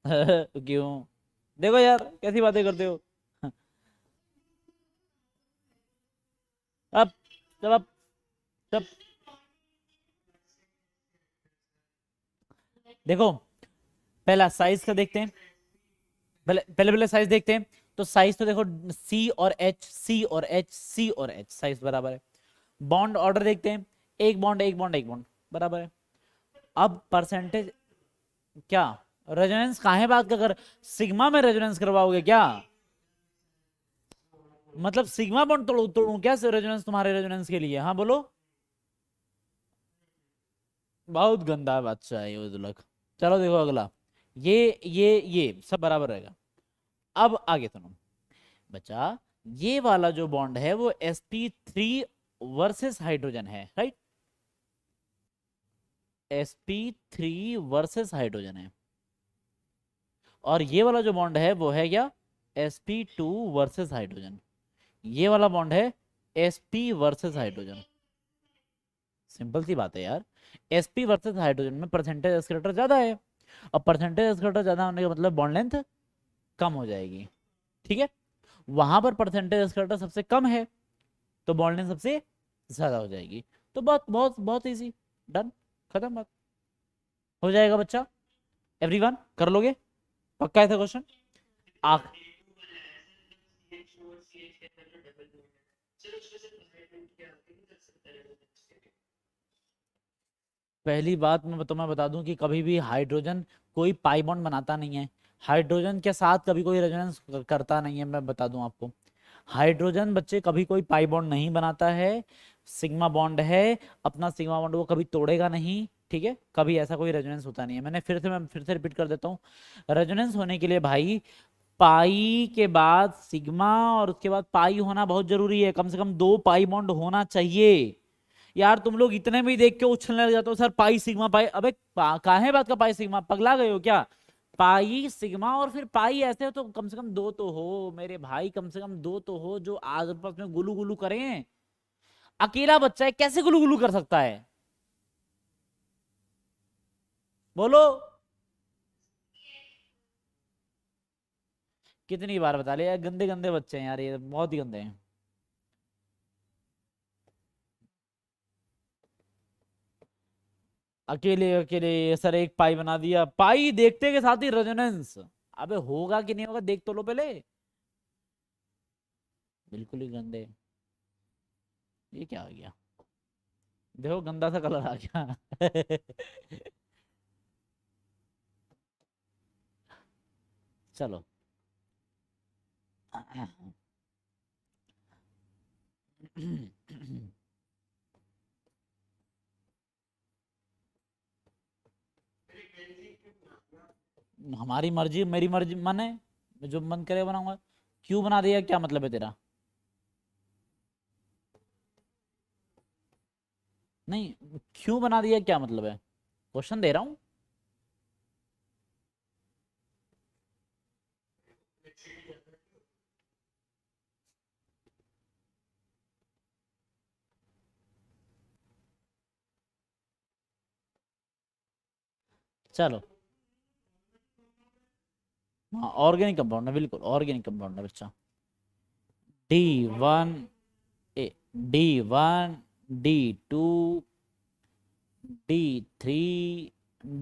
क्यों, देखो यार कैसी बातें करते हो। अब अब तब देखो, पहला साइज का देखते हैं, पहले पहले पहले साइज देखते हैं। तो साइज तो देखो C और H, C और H, C और H साइज बराबर है। बॉन्ड ऑर्डर देखते हैं, एक बॉन्ड एक बॉन्ड एक बॉन्ड बराबर है। अब परसेंटेज क्या रेजोनेंस काहे बात का कर, सिग्मा में रेजोनेंस करवाओगे क्या? मतलब सिग्मा बॉन्ड तोड़ू तोड़ू क्या रेजोनेंस तुम्हारे रेजोनेंस के लिए? हाँ बोलो। बहुत गंदा बादशाह है ये दुलक। चलो देखो अगला, ये सब बराबर रहेगा। अब आगे सुनो बच्चा, ये वाला जो बॉन्ड है वो sp3 वर्सेस हाइड्रोजन है, राइट? sp3 वर्सेस हाइड्रोजन है। और ये वाला जो बॉन्ड है वो है क्या? sp2 versus hydrogen. ये वाला बॉन्ड है sp वर्सेस हाइड्रोजन। सिंपल सी बात है यार, sp वर्सेस हाइड्रोजन में परसेंटेज एस्केलेटर ज्यादा है, और परसेंटेज एस्केलेटर ज्यादा होने का मतलब बॉन्ड लेंथ कम हो जाएगी, ठीक है? वहां पर परसेंटेज एस्केलेटर सबसे कम है तो बॉन्ड लेंथ सबसे ज्यादा हो जाएगी। तो बहुत बहुत बहुत इजी, डन, खत्म बात, हो जाएगा बच्चा। एवरीवन कर लोगे? पक्का है क्वेश्चन? आख पहली बात मैं तुम्हें बता दूं कि कभी भी हाइड्रोजन कोई पाई बॉन्ड बनाता नहीं है, हाइड्रोजन के साथ कभी कोई रेजोनेंस करता नहीं है। मैं बता दूं आपको, हाइड्रोजन बच्चे कभी कोई पाई बॉन्ड नहीं बनाता है, सिग्मा बॉन्ड है, अपना सिग्मा बॉन्ड वो कभी तोड़ेगा नहीं, ठीक है? कभी ऐसा कोई रेजोनेंस होता नहीं है। मैं फिर से रिपीट कर देता हूँ, रेजोनेंस होने के लिए भाई पाई के बाद सिग्मा और उसके बाद पाई होना बहुत जरूरी है, कम से कम 2 पाई बॉन्ड होना चाहिए। यार तुम लोग इतने में ही देख के उछलने लग जाते हो, सर पाई सिग्मा पाई, अबे काहे बात का पाई सिग्मा, पगला गए हो क्या? पाई सिग्मा और फिर पाई ऐसे हो तो कम से कम 2 तो हो मेरे भाई, कम से कम 2 तो हो जो आपस में गुलू गुलू करें। अकेला बच्चा है कैसे गुलू गुलू कर सकता है? बोलो। कितनी बार बता लिया, गंदे गंदे बच्चे हैं यार, ये बहुत ही गंदे हैं। अकेले अकेले सर एक पाई बना दिया, पाई देखते के साथ ही रेजोनेंस। अबे होगा कि नहीं होगा देख तो लो पहले। बिल्कुल ही गंदे। ये क्या आ गया? देखो गंदा सा कलर आ गया। चलो। हमारी मर्जी, मेरी मर्जी, मन है जो मन करे बनाऊंगा। क्यों बना दिया, क्या मतलब है तेरा? नहीं, क्यों बना दिया क्या मतलब है? क्वेश्चन दे रहा हूं। चलो, हाँ ऑर्गेनिक कंपाउंड है, बिल्कुल ऑर्गेनिक कंपाउंड है बच्चा। D1 ए D1 D2 D3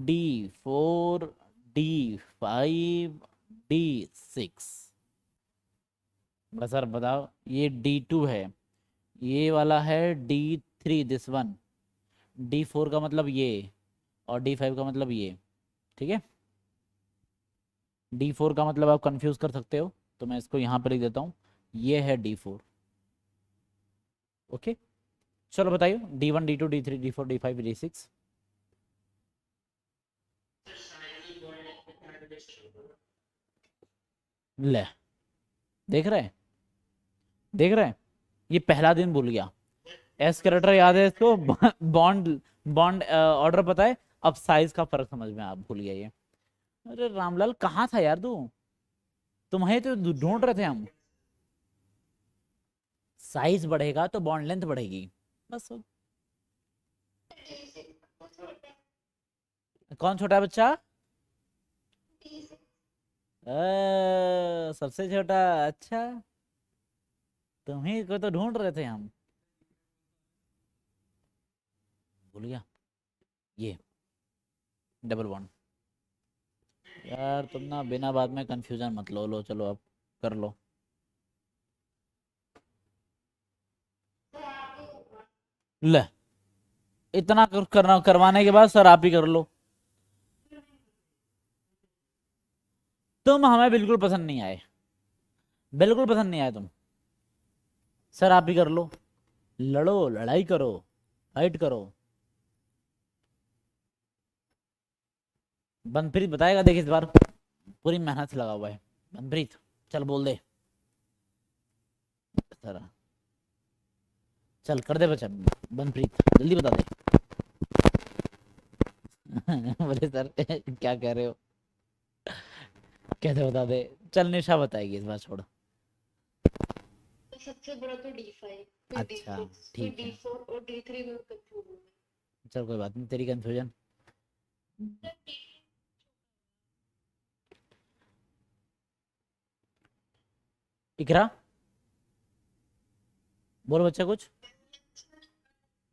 D4 D5 D6। बस सर बताओ, ये D2 है, ये वाला है D3, दिस वन, D4 का मतलब ये, और D5 का मतलब ये, ठीक है? D4 का मतलब आप कंफ्यूज कर सकते हो, तो मैं इसको यहाँ पे लिख देता हूँ, ये है D4। ओके, चलो बताइए, D1 D2 D3 D4 D5 D6। ले, देख रहे हैं, देख रहे हैं, ये पहला दिन भूल गया, एस कैरेक्टर याद है इसको, बॉन्ड बॉन्ड ऑर्डर पता है, अब साइज का फर्क समझ में आप भूल गया ये। अरे रामलाल कहाँ था यार तू, तुम्हें तो ढूंढ रहे थे हम। साइज बढ़ेगा तो बॉन्ड लेंथ बढ़ेगी, बस। कौन छोटा है बच्चा? सबसे छोटा, अच्छा, तुम्ही को तो ढूंढ रहे थे हम, भूल गया। ये डबल बॉन्ड। यार तुम ना बिना बात में कंफ्यूजन मत लो चलो अब कर लो। ले, इतना करना करवाने के बाद सर आप ही कर लो। तुम हमें बिल्कुल पसंद नहीं आए, बिल्कुल पसंद नहीं आए तुम। सर आप ही कर लो, लड़ो, लड़ाई करो, फाइट करो। बनप्रीत बताएगा, देख इस बार पूरी मेहनत से लगा हुआ है। बनप्रीत चल बोल दे सर, चल कर दे बच्चा, बनप्रीत जल्दी बता दे। बोले सर क्या कह रहे हो, कैसे बता दे। चल निशा बताएगी इस बार, छोड़। सबसे बड़ा तो D5, फिर अच्छा D6, फिर ठीक है, D4 और D3 में कंफ्यूज हूँ चल कोई बात नहीं, तेरी कंफ्यूजन। मैं। इकरा बोल बच्चा कुछ,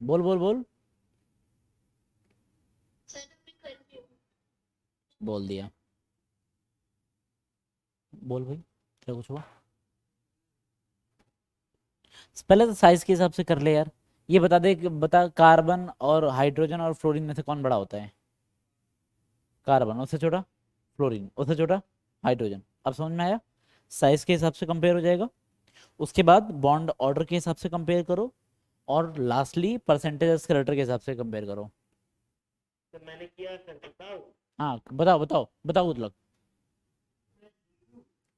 बोल बोल बोल। सर मैं कर रही हूँ। बोल दिया, बोल भाई क्या कुछ हुआ। पहले तो साइज के हिसाब से कर ले यार। ये बता दे बता, कार्बन और हाइड्रोजन और फ्लोरीन में से कौन बड़ा होता है। कार्बन उससे छोटा, फ्लोरीन उससे छोटा, हाइड्रोजन। अब समझ में आया, साइज के हिसाब से कंपेयर हो जाएगा। उसके बाद बॉन्ड ऑर्डर के हिसाब से कंपेयर करो, और लास्टली परसेंटेज स्केलेटर के हिसाब से कंपेयर करो। तो मैंने किया सर, बताओ। हाँ बताओ बताओ बताओ मतलब।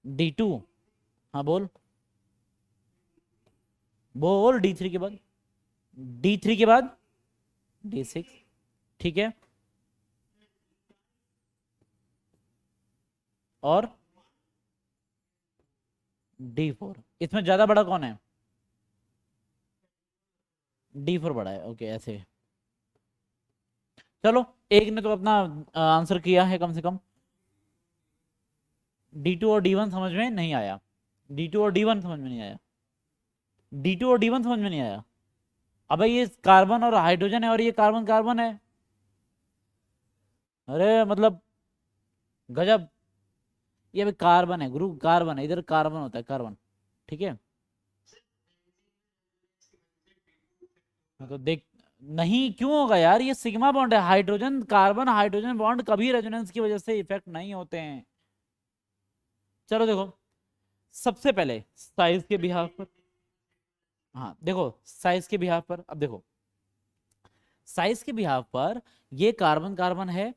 D2, हाँ बोल बोल। D3 के बाद, D3 के बाद D6, ठीक है। और D4, इसमें ज्यादा बड़ा कौन है। D4 बड़ा है, ओके ऐसे। चलो एक ने तो अपना आंसर किया है कम से कम। D2 और D1 समझ में नहीं आया, D2 और D1 समझ में नहीं आया, D2 और D1 समझ में नहीं आया। अबे ये कार्बन और हाइड्रोजन है, और ये कार्बन कार्बन है। अरे मतलब गजब। ये अभी कार्बन है गुरु, कार्बन है, इधर कार्बन होता है, कार्बन, ठीक है। हाँ, तो देख, नहीं क्यों होगा यार, ये सिग्मा बॉन्ड है। हाइड्रोजन कार्बन हाइड्रोजन बॉन्ड कभी रेजोनेंस की वजह से इफेक्ट नहीं होते हैं। चलो देखो, सबसे पहले साइज के बिहाफ पर, हाँ देखो साइज के बिहाफ पर, अब देखो साइज के बिहाफ पर ये कार्बन कार्बन है,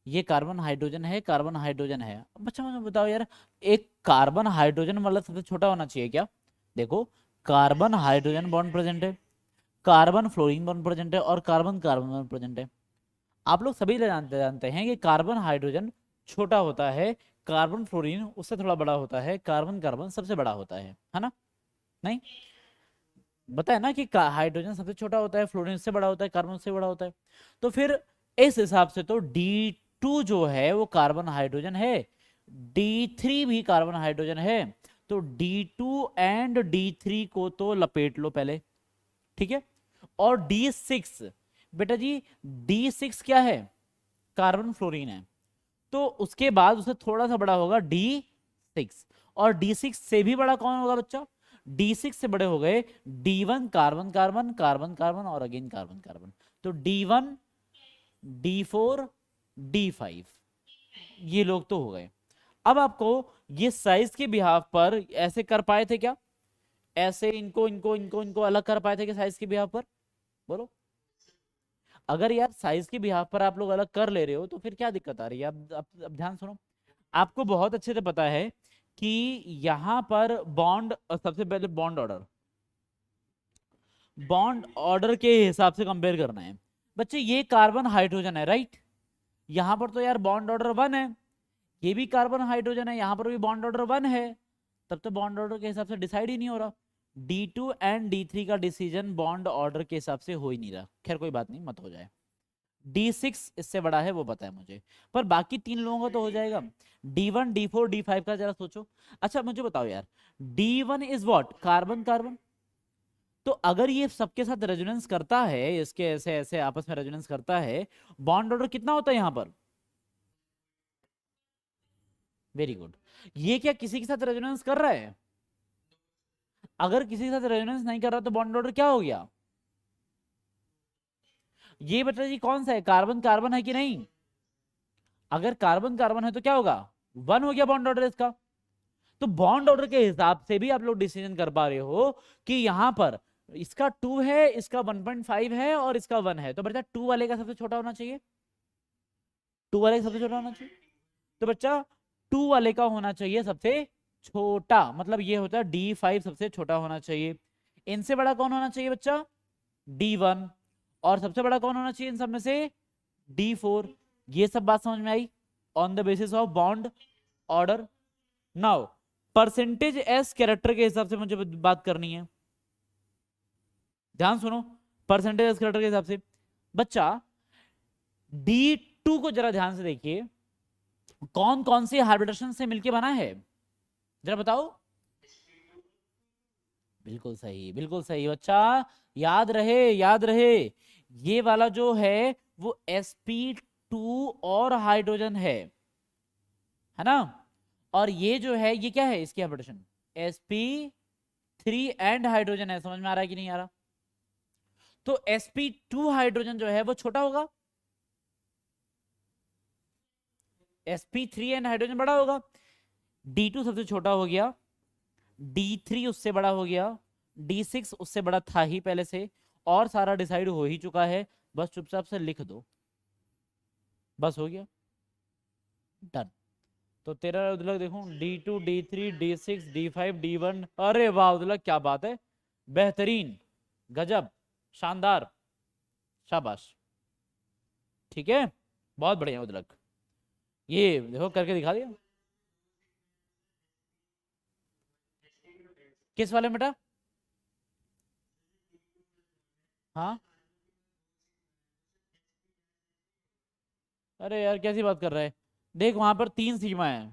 ये कार्बन हाइड्रोजन है, कार्बन हाइड्रोजन है। अब बच्चा मुझे बताओ यार, एक कार्बन हाइड्रोजन मतलब सबसे छोटा होना चाहिए क्या। देखो कार्बन हाइड्रोजन बॉन्ड प्रेजेंट है, कार्बन फ्लोरीन बॉन्ड प्रेजेंट है, और कार्बन कार्बन बॉन्ड प्रेजेंट है। आप लोग सभी जानते जानते हैं कि कार्बन हाइड्रोजन छोटा होता है, कार्बन फ्लोरीन उससे थोड़ा बड़ा होता है, कार्बन कार्बन सबसे बड़ा होता है ना। नहीं बताया ना कि हाइड्रोजन सबसे छोटा होता है, फ्लोरीन से बड़ा होता है, कार्बन से बड़ा होता है। तो फिर इस हिसाब से तो D2 जो है वो कार्बन हाइड्रोजन है, D3 भी कार्बन हाइड्रोजन है। तो D2 एंड D3 को तो लपेट लो पहले, ठीक है। और D6 बेटा जी, D6 क्या है, कार्बन फ्लोरीन है। तो उसके बाद उससे थोड़ा सा बड़ा होगा D6, और D6 से भी बड़ा कौन होगा बच्चा, D6 से बड़े हो गए D1 carbon carbon carbon carbon और अगेन कार्बन कार्बन। तो D1 D4 D5, ये लोग तो हो गए। अब आपको ये साइज के बिहाफ पर ऐसे कर पाए थे क्या, ऐसे इनको इनको इनको इनको अलग कर पाए थे क्या साइज के बिहाफ पर, बोलो। अगर यार साइज के बिहाफ पर आप लोग अलग कर ले रहे हो तो फिर क्या दिक्कत आ रही है। अब ध्यान सुनो, आपको बहुत अच्छे से पता है कि यहां पर बॉन्ड, सबसे पहले बॉन्ड ऑर्डर, बॉन्ड ऑर्डर के हिसाब से कंपेयर करना है। बच्चे ये कार्बन हाइड्रोजन है राइट, यहां पर तो यार बॉन्ड ऑर्डर 1 है, ये भी कार्बन हाइड्रोजन है, यहां पर भी बॉन्ड ऑर्डर 1 है। तब तो बॉन्ड ऑर्डर के हिसाब से डिसाइड ही नहीं हो रहा। D2 एंड D3 का डिसीजन बॉन्ड ऑर्डर के हिसाब से हो ही नहीं रहा। खैर कोई बात नहीं, मत हो जाए। D6 इससे बड़ा है वो पता है मुझे, पर बाकी तीन लोगों का तो हो जाएगा। D1 D4 D5 का जरा सोचो। अच्छा मुझे बताओ यार, D1 is what, carbon carbon. तो अगर ये सबके साथ रेजोनेंस करता है, इसके ऐसे ऐसे आपस में रेजोनेंस करता है, बॉन्ड ऑर्डर कितना होता है यहां पर, वेरी गुड। ये क्या किसी के साथ रेजोनेंस कर रहा है, अगर किसी के साथ रेजोनेंस नहीं कर रहा तो बॉन्ड ऑर्डर क्या हो गया, ये बेटा जी कौन सा है, कार्बन कार्बन है कि नहीं? अगर कार्बन कार्बन है तो क्या होगा, 1 हो गया बॉन्ड ऑर्डर इसका। तो बॉन्ड ऑर्डर के हिसाब से भी आप लोग डिसीजन कर पा रहे हो कि यहां पर इसका 2 है, इसका 1.5 है और इसका 1 है, तो बेटा 2 वाले का सबसे छोटा होना चाहिए, 2 वाले का सबसे छोटा होना चाहिए। तो बच्चा 2 वाले का होना चाहिए सबसे छोटा, मतलब ये होता है D5 सबसे छोटा होना चाहिए। इनसे बड़ा कौन होना चाहिए बच्चा, D1, और सबसे बड़ा कौन होना चाहिए इन सब में से, D4। ये सब बात समझ में आई on the basis of bond order. Now percentage S character के हिसाब से मुझे बात करनी है, ध्यान सुनो। परसेंटेज एस कैरेक्टर के हिसाब से बच्चा D2 को जरा ध्यान से देखिए, कौन कौन से हाइब्रिडेशन से मिलके बना है, जरा बताओ। बिल्कुल सही, बिल्कुल सही बच्चा, याद रहे याद रहे। ये वाला जो है वो sp2 और हाइड्रोजन है ना, और ये जो है ये क्या है इसकी हाइब्रिडेशन, sp3 एंड हाइड्रोजन है। समझ में आ रहा है कि नहीं आ रहा? तो sp2 हाइड्रोजन जो है वो छोटा होगा, sp3 एंड हाइड्रोजन बड़ा होगा, D2 सबसे छोटा हो गया, D3 उससे बड़ा हो गया, D6 उससे बड़ा था ही पहले से, और सारा डिसाइड हो ही चुका है, बस चुपचाप से लिख दो, बस हो गया, डन। तो तेरा उधर देखो D2 D3 D6 D5 D1, अरे वाह उधर क्या बात है, बेहतरीन, गजब, शानदार, शाबाश, ठीक है, बहुत बढ़िया उधर। ये देखो करके दिखा दिया, किस वाले में बेटा? हाँ, अरे यार कैसी बात कर रहा है, देख वहां पर 3 सिग्मा है,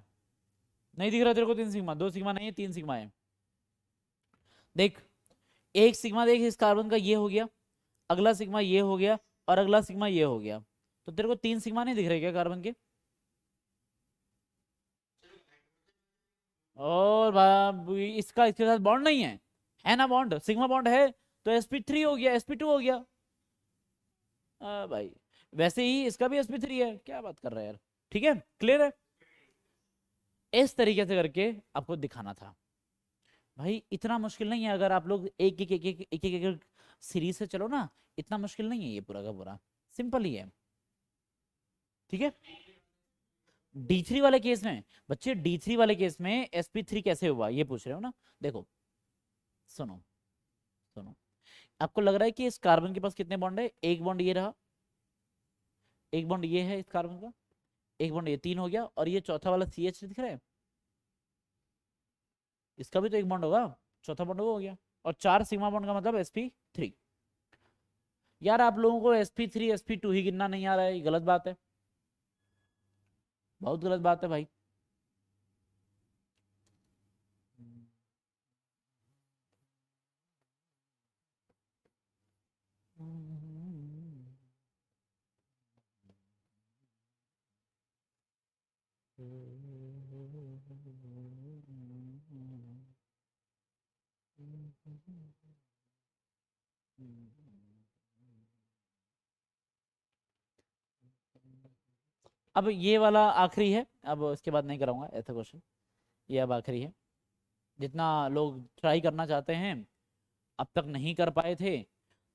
नहीं दिख रहा तेरे को? 3 सिग्मा, 2 सिग्मा नहीं है, 3 सिग्मा है। देख, एक सिग्मा देख इस कार्बन का ये हो गया, अगला सिग्मा ये हो गया, और अगला सिग्मा ये हो गया, तो तेरे को 3 सिग्मा नहीं दिख रहे क्या कार्बन के? और इसका इसके साथ बॉन्ड नहीं है ना, बॉन्ड सिग्मा बॉन्ड है, तो sp3 हो गया, sp2 हो गया। भाई वैसे ही इसका भी sp3 है, क्या बात कर रहा है यार, ठीक है, क्लियर है। इस तरीके से करके आपको दिखाना था भाई, इतना मुश्किल नहीं है, अगर आप लोग एक एक एक एक एक एक, एक सीरीज से चलो ना, इतना मुश्किल नहीं है ये पूरा का पूरा, सिंपल ही है, ठीक है। D3 वाले केस में बच्चे, D3 वाले केस में sp3 कैसे हुआ ये पूछ रहे हो ना, देखो सुनो सुनो, आपको लग रहा है कि इस कार्बन के पास कितने बॉन्ड है, एक बॉन्ड ये रहा, एक बॉन्ड ये है इस कार्बन का, एक बॉन्ड ये, 3 हो गया, और ये चौथा वाला CH दिख रहा है, इसका भी तो एक बॉन्ड होगा, चौथा बॉन्ड वो हो गया, और 4 सिग्मा बॉन्ड का मतलब sp3। यार आप लोगों को sp3 sp2 ही गिनना नहीं आ रहा है, ये गलत बात है, बहुत गलत बात है भाई। अब ये वाला आखिरी है, अब इसके बाद नहीं कराऊंगा ऐसा क्वेश्चन, ये अब आखिरी है। जितना लोग ट्राई करना चाहते हैं अब तक नहीं कर पाए थे,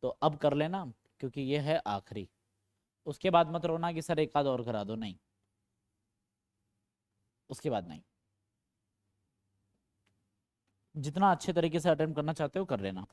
तो अब कर लेना, क्योंकि ये है आखिरी। उसके बाद मत रोना कि सर एक आध और करा दो, नहीं, उसके बाद नहीं, जितना अच्छे तरीके से अटेम्प्ट करना चाहते हो कर लेना।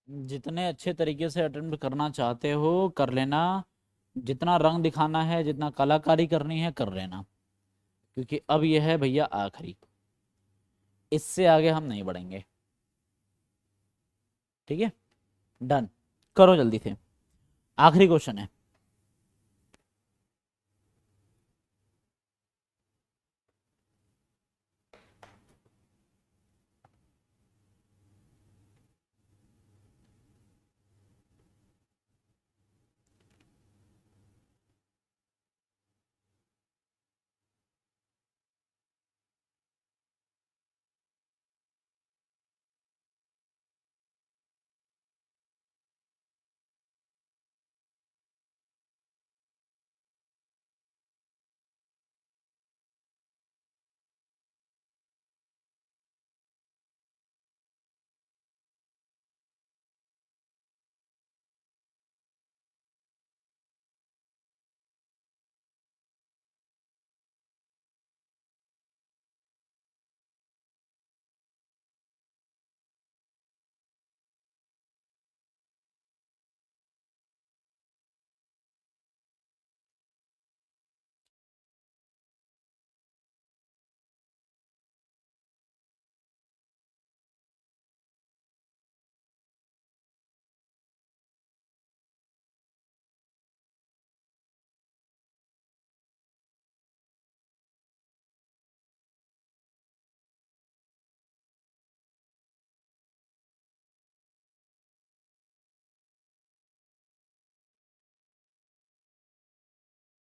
जितने अच्छे तरीके से अटेम्प्ट करना चाहते हो कर लेना, जितना रंग दिखाना है, जितना कलाकारी करनी है कर लेना, क्योंकि अब यह है भैया आखिरी, इससे आगे हम नहीं बढ़ेंगे, ठीक है, डन, करो जल्दी से, आखिरी क्वेश्चन है।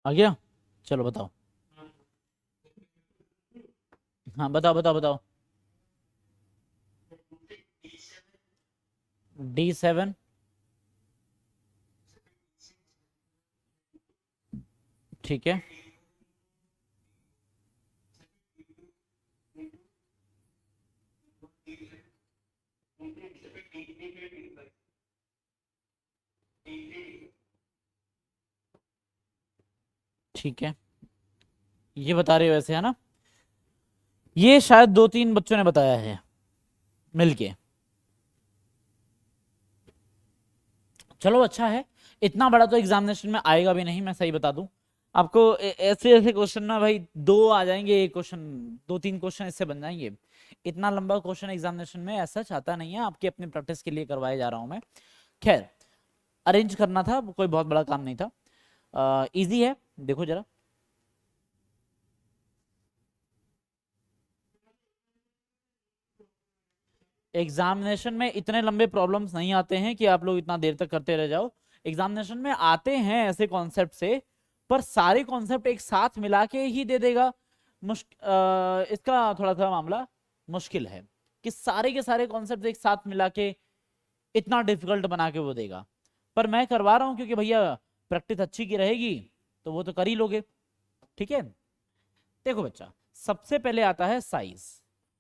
आ गया? चलो बताओ। हाँ बताओ बताओ बताओ। D7, ठीक है। ठीक है, ये बता रहे हो वैसे, है ना? ये शायद 2-3 बच्चों ने बताया है मिलके। चलो अच्छा है, इतना बड़ा तो एग्जामिनेशन में आएगा भी नहीं, मैं सही बता दूं आपको। ऐसे ऐसे क्वेश्चन ना भाई, 2 आ जाएंगे, एक क्वेश्चन, 2-3 क्वेश्चन इससे बन जाएंगे। इतना लंबा क्वेश्चन एग्जामिनेशन में ऐसा चाहता नहीं है, आपकी अपनी प्रैक्टिस के लिए करवाए जा रहा हूं मैं। खैर, अरेंज करना था, कोई बहुत बड़ा काम नहीं था, इजी है, देखो जरा। एग्जामिनेशन में इतने लंबे प्रॉब्लम्स नहीं आते हैं कि आप लोग इतना देर तक करते रह जाओ। एग्जामिनेशन में आते हैं ऐसे कॉन्सेप्ट से, पर सारे कॉन्सेप्ट एक साथ मिला के ही दे देगा। इसका थोड़ा सा मामला मुश्किल है कि सारे के सारे कॉन्सेप्ट एक साथ मिला के इतना डिफिकल्ट बना के वो देगा। पर मैं करवा रहा हूं क्योंकि भैया प्रैक्टिस अच्छी की रहेगी तो वो तो कर ही लोगे। ठीक है, देखो बच्चा, सबसे पहले आता है साइज।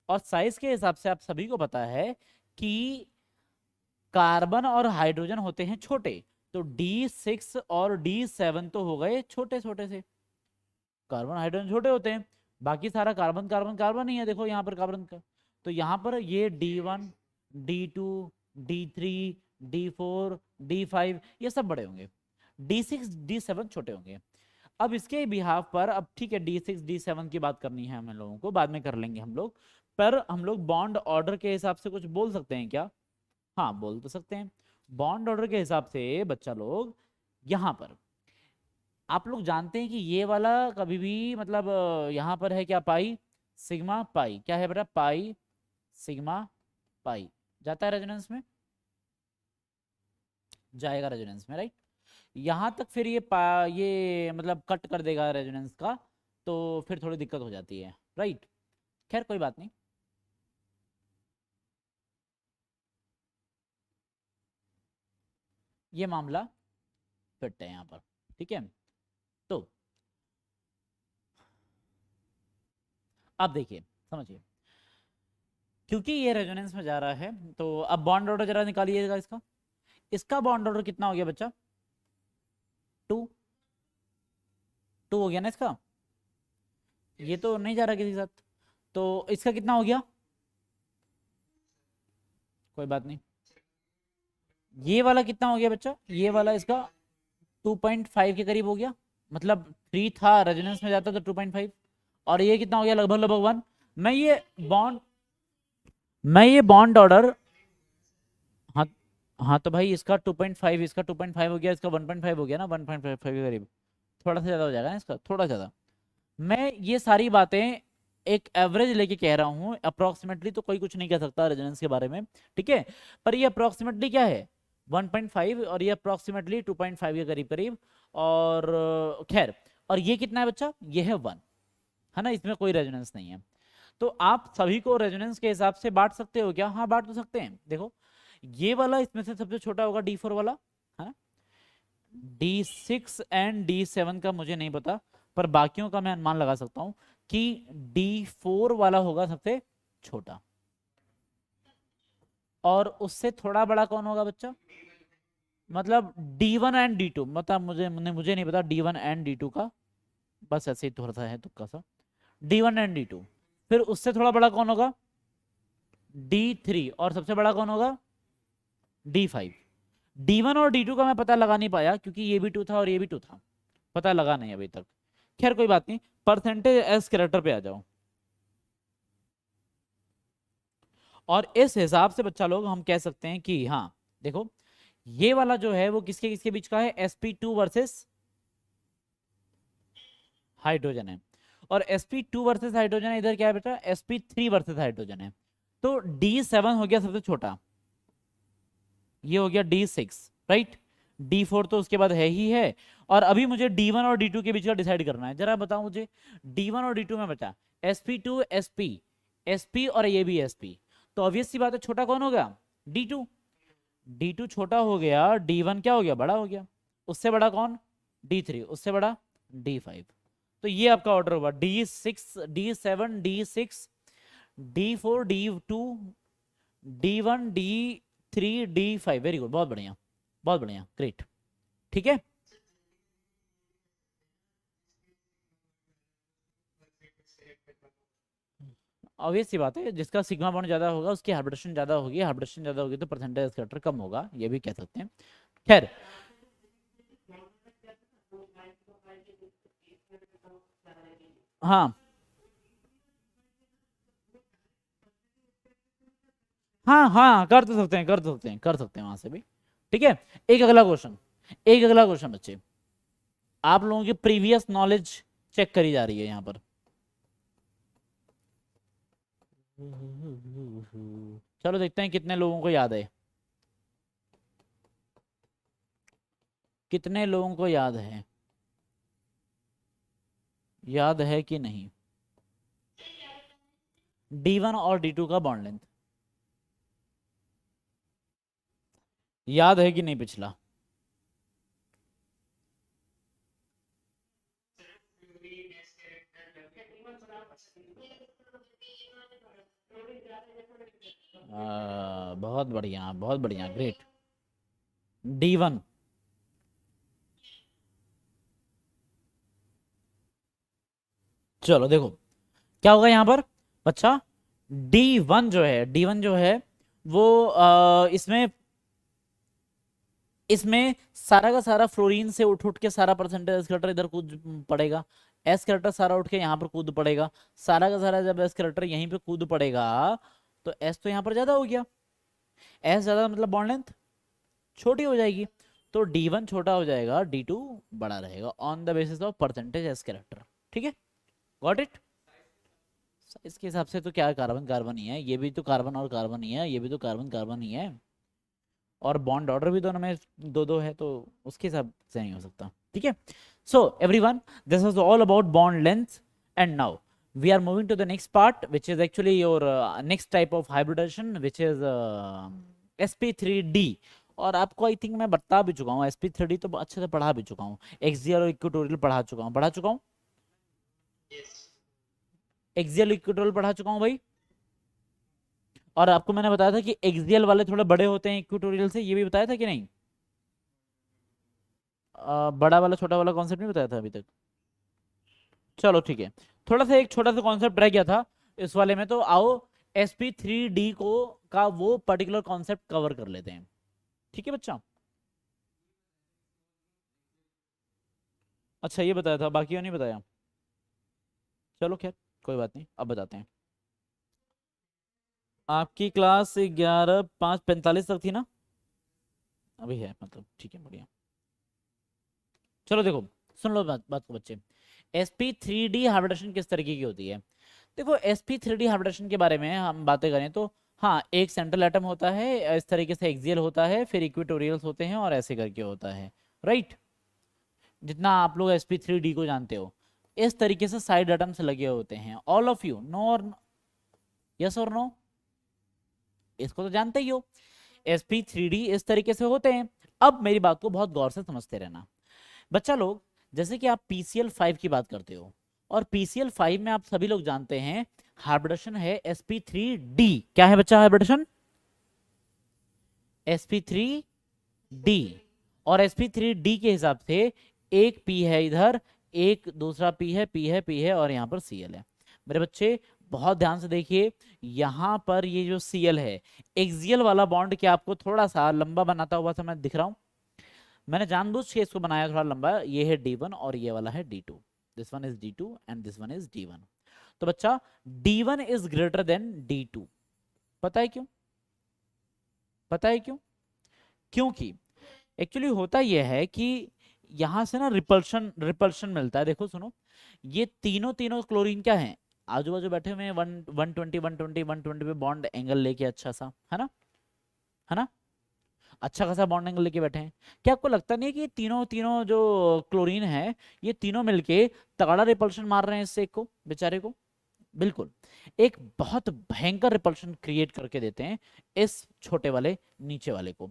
और साइज के हिसाब से आप सभी को पता है कि कार्बन और हाइड्रोजन होते हैं छोटे, तो D6 और D7 तो हो गए छोटे छोटे से। कार्बन हाइड्रोजन छोटे होते हैं, बाकी सारा कार्बन कार्बन कार्बन ही है। देखो यहाँ पर कार्बन का, तो यहाँ पर ये D1, D2, D3, D4, D5 ये सब बड़े होंगे, D6 D7 छोटे होंगे। अब इसके बिहाफ पर, अब ठीक है, D6 D7 की बात करनी है हम लोगों को, बाद में कर लेंगे हम लोग। पर हम लोग बॉन्ड ऑर्डर के हिसाब से कुछ बोल सकते हैं क्या? हाँ बोल तो सकते हैं। बॉन्ड ऑर्डर के हिसाब से बच्चा लोग, यहाँ पर आप लोग जानते हैं कि ये वाला कभी भी मतलब यहाँ पर है क्या, पाई सिग्मा पाई, क्या है बेटा, पाई सिग्मा पाई, जाता है रेजोनेंस में, जाएगा रेजोनेंस में, राइट। यहाँ तक फिर ये मतलब कट कर देगा रेजोनेंस का, तो फिर थोड़ी दिक्कत हो जाती है, राइट। खैर कोई बात नहीं। ये मामला फिट है यहाँ पर, ठीक है। तो अब देखिए, समझिए, क्योंकि ये रेजोनेंस में जा रहा है, तो अब बॉन्ड ऑर्डर जरा निकालिएगा इसका। इसका बॉन्ड ऑर्डर कितना हो गया बच्चा? 2 2 हो गया ना इसका, ये तो नहीं जा रहा किसी के साथ, तो इसका कितना हो गया? कोई बात नहीं। ये वाला कितना हो गया बच्चा? ये वाला इसका 2.5 के करीब हो गया, मतलब 3 था, रेजोनेंस में जाता तो 2.5, और ये कितना हो गया? लगभग लगभग 1। मैं ये बॉन्ड ऑर्डर, हाँ हाँ, तो भाई इसका 2.5, इसका 2.5 हो गया, इसका 1.5 हो गया ना, 1.55 के करीब, थोड़ा सा ज़्यादा हो जाएगा ना इसका, थोड़ा ज़्यादा। मैं ये सारी बातें एक एवरेज लेके कह रहा हूँ, अप्रोक्सीमेटली तो कोई कुछ नहीं कह सकता रेजोनेंस के बारे में, ठीक है। पर ये अप्रोक्सीमेटली क्या है, 1.5, और ये अप्रोक्सीमेटली 2.5 के करीब करीब, और खैर, और ये कितना है बच्चा? ये है 1, है ना, इसमें कोई रेजोनेंस नहीं है। तो आप सभी को रेजोनेंस के हिसाब से बांट सकते हो क्या? हाँ बांट तो सकते हैं। देखो, ये वाला इसमें से सबसे छोटा होगा, D4 वाला, है ना। D6 एंड D7 का मुझे नहीं पता, पर बाकियों का मैं अनुमान लगा सकता हूं कि D4 वाला होगा सबसे छोटा, और उससे थोड़ा बड़ा कौन होगा बच्चा? मतलब D1 एंड D2, मतलब मुझे नहीं पता D1 एंड D2 का, बस ऐसे ही थोड़ा सा है तुक्का सा, D1 एंड D2। फिर उससे थोड़ा बड़ा कौन होगा? D3, और सबसे बड़ा कौन होगा? D5। D1 और D2 का मैं पता लगा नहीं पाया, क्योंकि ये भी 2 था और ये भी 2 था, पता लगा नहीं अभी तक। खैर कोई बात नहीं, परसेंटेज एस कैरेक्टर पे आ जाओ। और इस हिसाब से बच्चा लोग हम कह सकते हैं कि हाँ देखो, ये वाला जो है वो किसके किसके बीच का है? sp2 वर्सेस हाइड्रोजन है, और sp2 वर्सेस हाइड्रोजन है, इधर क्या है बेटा? sp3 वर्सेस हाइड्रोजन है। तो D7 हो गया सबसे छोटा, ये हो गया D6, राइट। D4 तो उसके बाद है ही है, और अभी मुझे D1 और D2 के बीच का डिसाइड करना है। जरा बताओ मुझे, D1 और D2 में बचा sp2 sp, sp और ये भी sp, तो ऑब्वियस सी बात है छोटा कौन हो गया, D2। D2 छोटा हो गया, D1 क्या हो गया, बड़ा हो गया। उससे बड़ा कौन, D3, उससे बड़ा D5। तो ये आपका ऑर्डर होगा D6 D7 D6 D4 D2 D1 D3 D5। Very good, बहुत बढ़िया बहुत बढ़िया, ग्रेट। ठीक है, ऑब्वियस सी बात है, जिसका सिग्मा बॉन्ड ज्यादा होगा उसकी हाइब्रिडेशन ज्यादा होगी, हाइब्रिडेशन ज्यादा होगी तो परसेंटेज स्कैटर कम होगा, ये भी कह सकते हैं। खैर, हाँ हाँ हाँ, कर तो सकते हैं, कर तो सकते हैं, कर सकते हैं वहां से भी। ठीक है, एक अगला क्वेश्चन, एक अगला क्वेश्चन बच्चे, आप लोगों की प्रीवियस नॉलेज चेक करी जा रही है यहाँ पर। चलो देखते हैं कितने लोगों को याद है, कितने लोगों को याद है, याद है कि नहीं। D1 और D2 का बॉन्ड लेंथ याद है कि नहीं पिछला। बहुत बढ़िया, ग्रेट। D1, चलो देखो क्या होगा यहाँ पर बच्चा, D1 जो है, D1 जो है वो इसमें इसमें सारा का सारा फ्लोरीन से उठ उठ के सारा परसेंटेज कैरेक्टर इधर कूद पड़ेगा, एस कैरेक्टर सारा उठ के यहाँ पर कूद पड़ेगा, सारा का सारा जब एस कैरेक्टर यहीं पे कूद पड़ेगा तो एस तो यहाँ पर ज्यादा हो गया, एस ज्यादा मतलब बॉन्ड लेंथ छोटी हो जाएगी, तो D1 छोटा हो जाएगा, D2 बड़ा रहेगा on the basis of percentage S character. ठीक है, गॉट इट। इसके हिसाब से तो क्या कार्बन कार्बन ही है, ये भी तो कार्बन और कार्बन ही है, ये भी तो कार्बन कार्बन ही है, और बॉन्ड ऑर्डर भी दोनों में दो दो है, तो उसके हिसाब से नहीं हो सकता। ठीक है, so everyone, this was all about bond length, and now we are moving to the next part, which is actually your next type of hybridization, which is sp3d। और आपको आई थिंक मैं बता भी चुका हूँ, sp3d तो अच्छे से पढ़ा भी चुका हूँ, एक्सियल और इक्वेटोरियल पढ़ा चुका हूँ, एक्सियल इक्वेटोरियल पढ़ा चुका हूँ भाई। और आपको मैंने बताया था कि एक्सियल वाले थोड़े बड़े होते हैं इक्वेटोरियल से, ये भी बताया था कि नहीं, बड़ा वाला छोटा वाला कॉन्सेप्ट नहीं बताया था अभी तक। चलो ठीक है, थोड़ा सा एक छोटा सा कॉन्सेप्ट रह गया था इस वाले में, तो आओ sp3d को का वो पर्टिकुलर कॉन्सेप्ट कवर कर लेते हैं। ठीक है बच्चा, अच्छा ये बताया था, बाकी नहीं बताया, चलो खैर कोई बात नहीं, अब बताते हैं। आपकी क्लास 11:05:45 तक थी ना, अभी है मतलब, ठीक है बढ़िया। चलो देखो, सुन लो बात को बच्चे, sp3d हाइब्रिडेशन किस तरीके की होती है। देखो sp3d हाइब्रिडेशन के बारे में हम बातें करें तो हाँ, एक सेंट्रल एटम होता है, इस तरीके से एक्सियल होता है, फिर इक्वेटोरियल्स होते हैं और ऐसे करके होता है, राइट। जितना आप लोग sp3d को जानते हो, इस तरीके से साइड एटम्स लगे होते हैं, ऑल ऑफ यू, नो और यस और नो, इसको तो जानते ही हो, sp3d इस तरीके से होते हैं। अब मेरी बात को बहुत गौर से समझते रहना बच्चा लोग, जैसे कि आप PCl5 की बात करते हो, और PCl5 में आप सभी लोग जानते हैं हाइब्रिडेशन है sp3d, क्या है बच्चा हाइब्रिडेशन, sp3d, और sp3d के हिसाब से एक p है इधर, एक दूसरा p है, p है और यहाँ पर Cl है। मेरे बच्चे बहुत ध्यान से देखिए, यहाँ पर ये जो Cl है, एक्सियल वाला बॉन्ड क्या आपको थोड़ा सा लंबा बनाता हुआ मैं दिख रहा हूँ, मैंने जानबूझ के इसको बनाया थोड़ा लंबा, ये है D1 और ये वाला है D2, this one is D2 and this one is D1। तो बच्चा D1 is greater than D2, पता है क्यों, पता है क्यों, क्योंकि एक्चुअली होता यह है कि यहां से ना रिपल्शन रिपल्शन मिलता है। देखो सुनो, ये तीनों तीनों क्लोरीन क्या है, आजू बाजू बैठे हुए हैं, 120 120 120 पे बॉन्ड एंगल लेके अच्छा सा, है ना, है ना। अच्छा खासा बॉन्ड एंगल लेके बैठे हैं। क्या आपको लगता नहीं है कि ये तीनों तीनों जो क्लोरीन है ये तीनों मिलके तगड़ा रिपल्शन मार रहे हैं इससे एक को, बेचारे को? बिल्कुल, एक बहुत भयंकर रिपल्शन क्रिएट करके देते हैं इस छोटे वाले नीचे वाले को।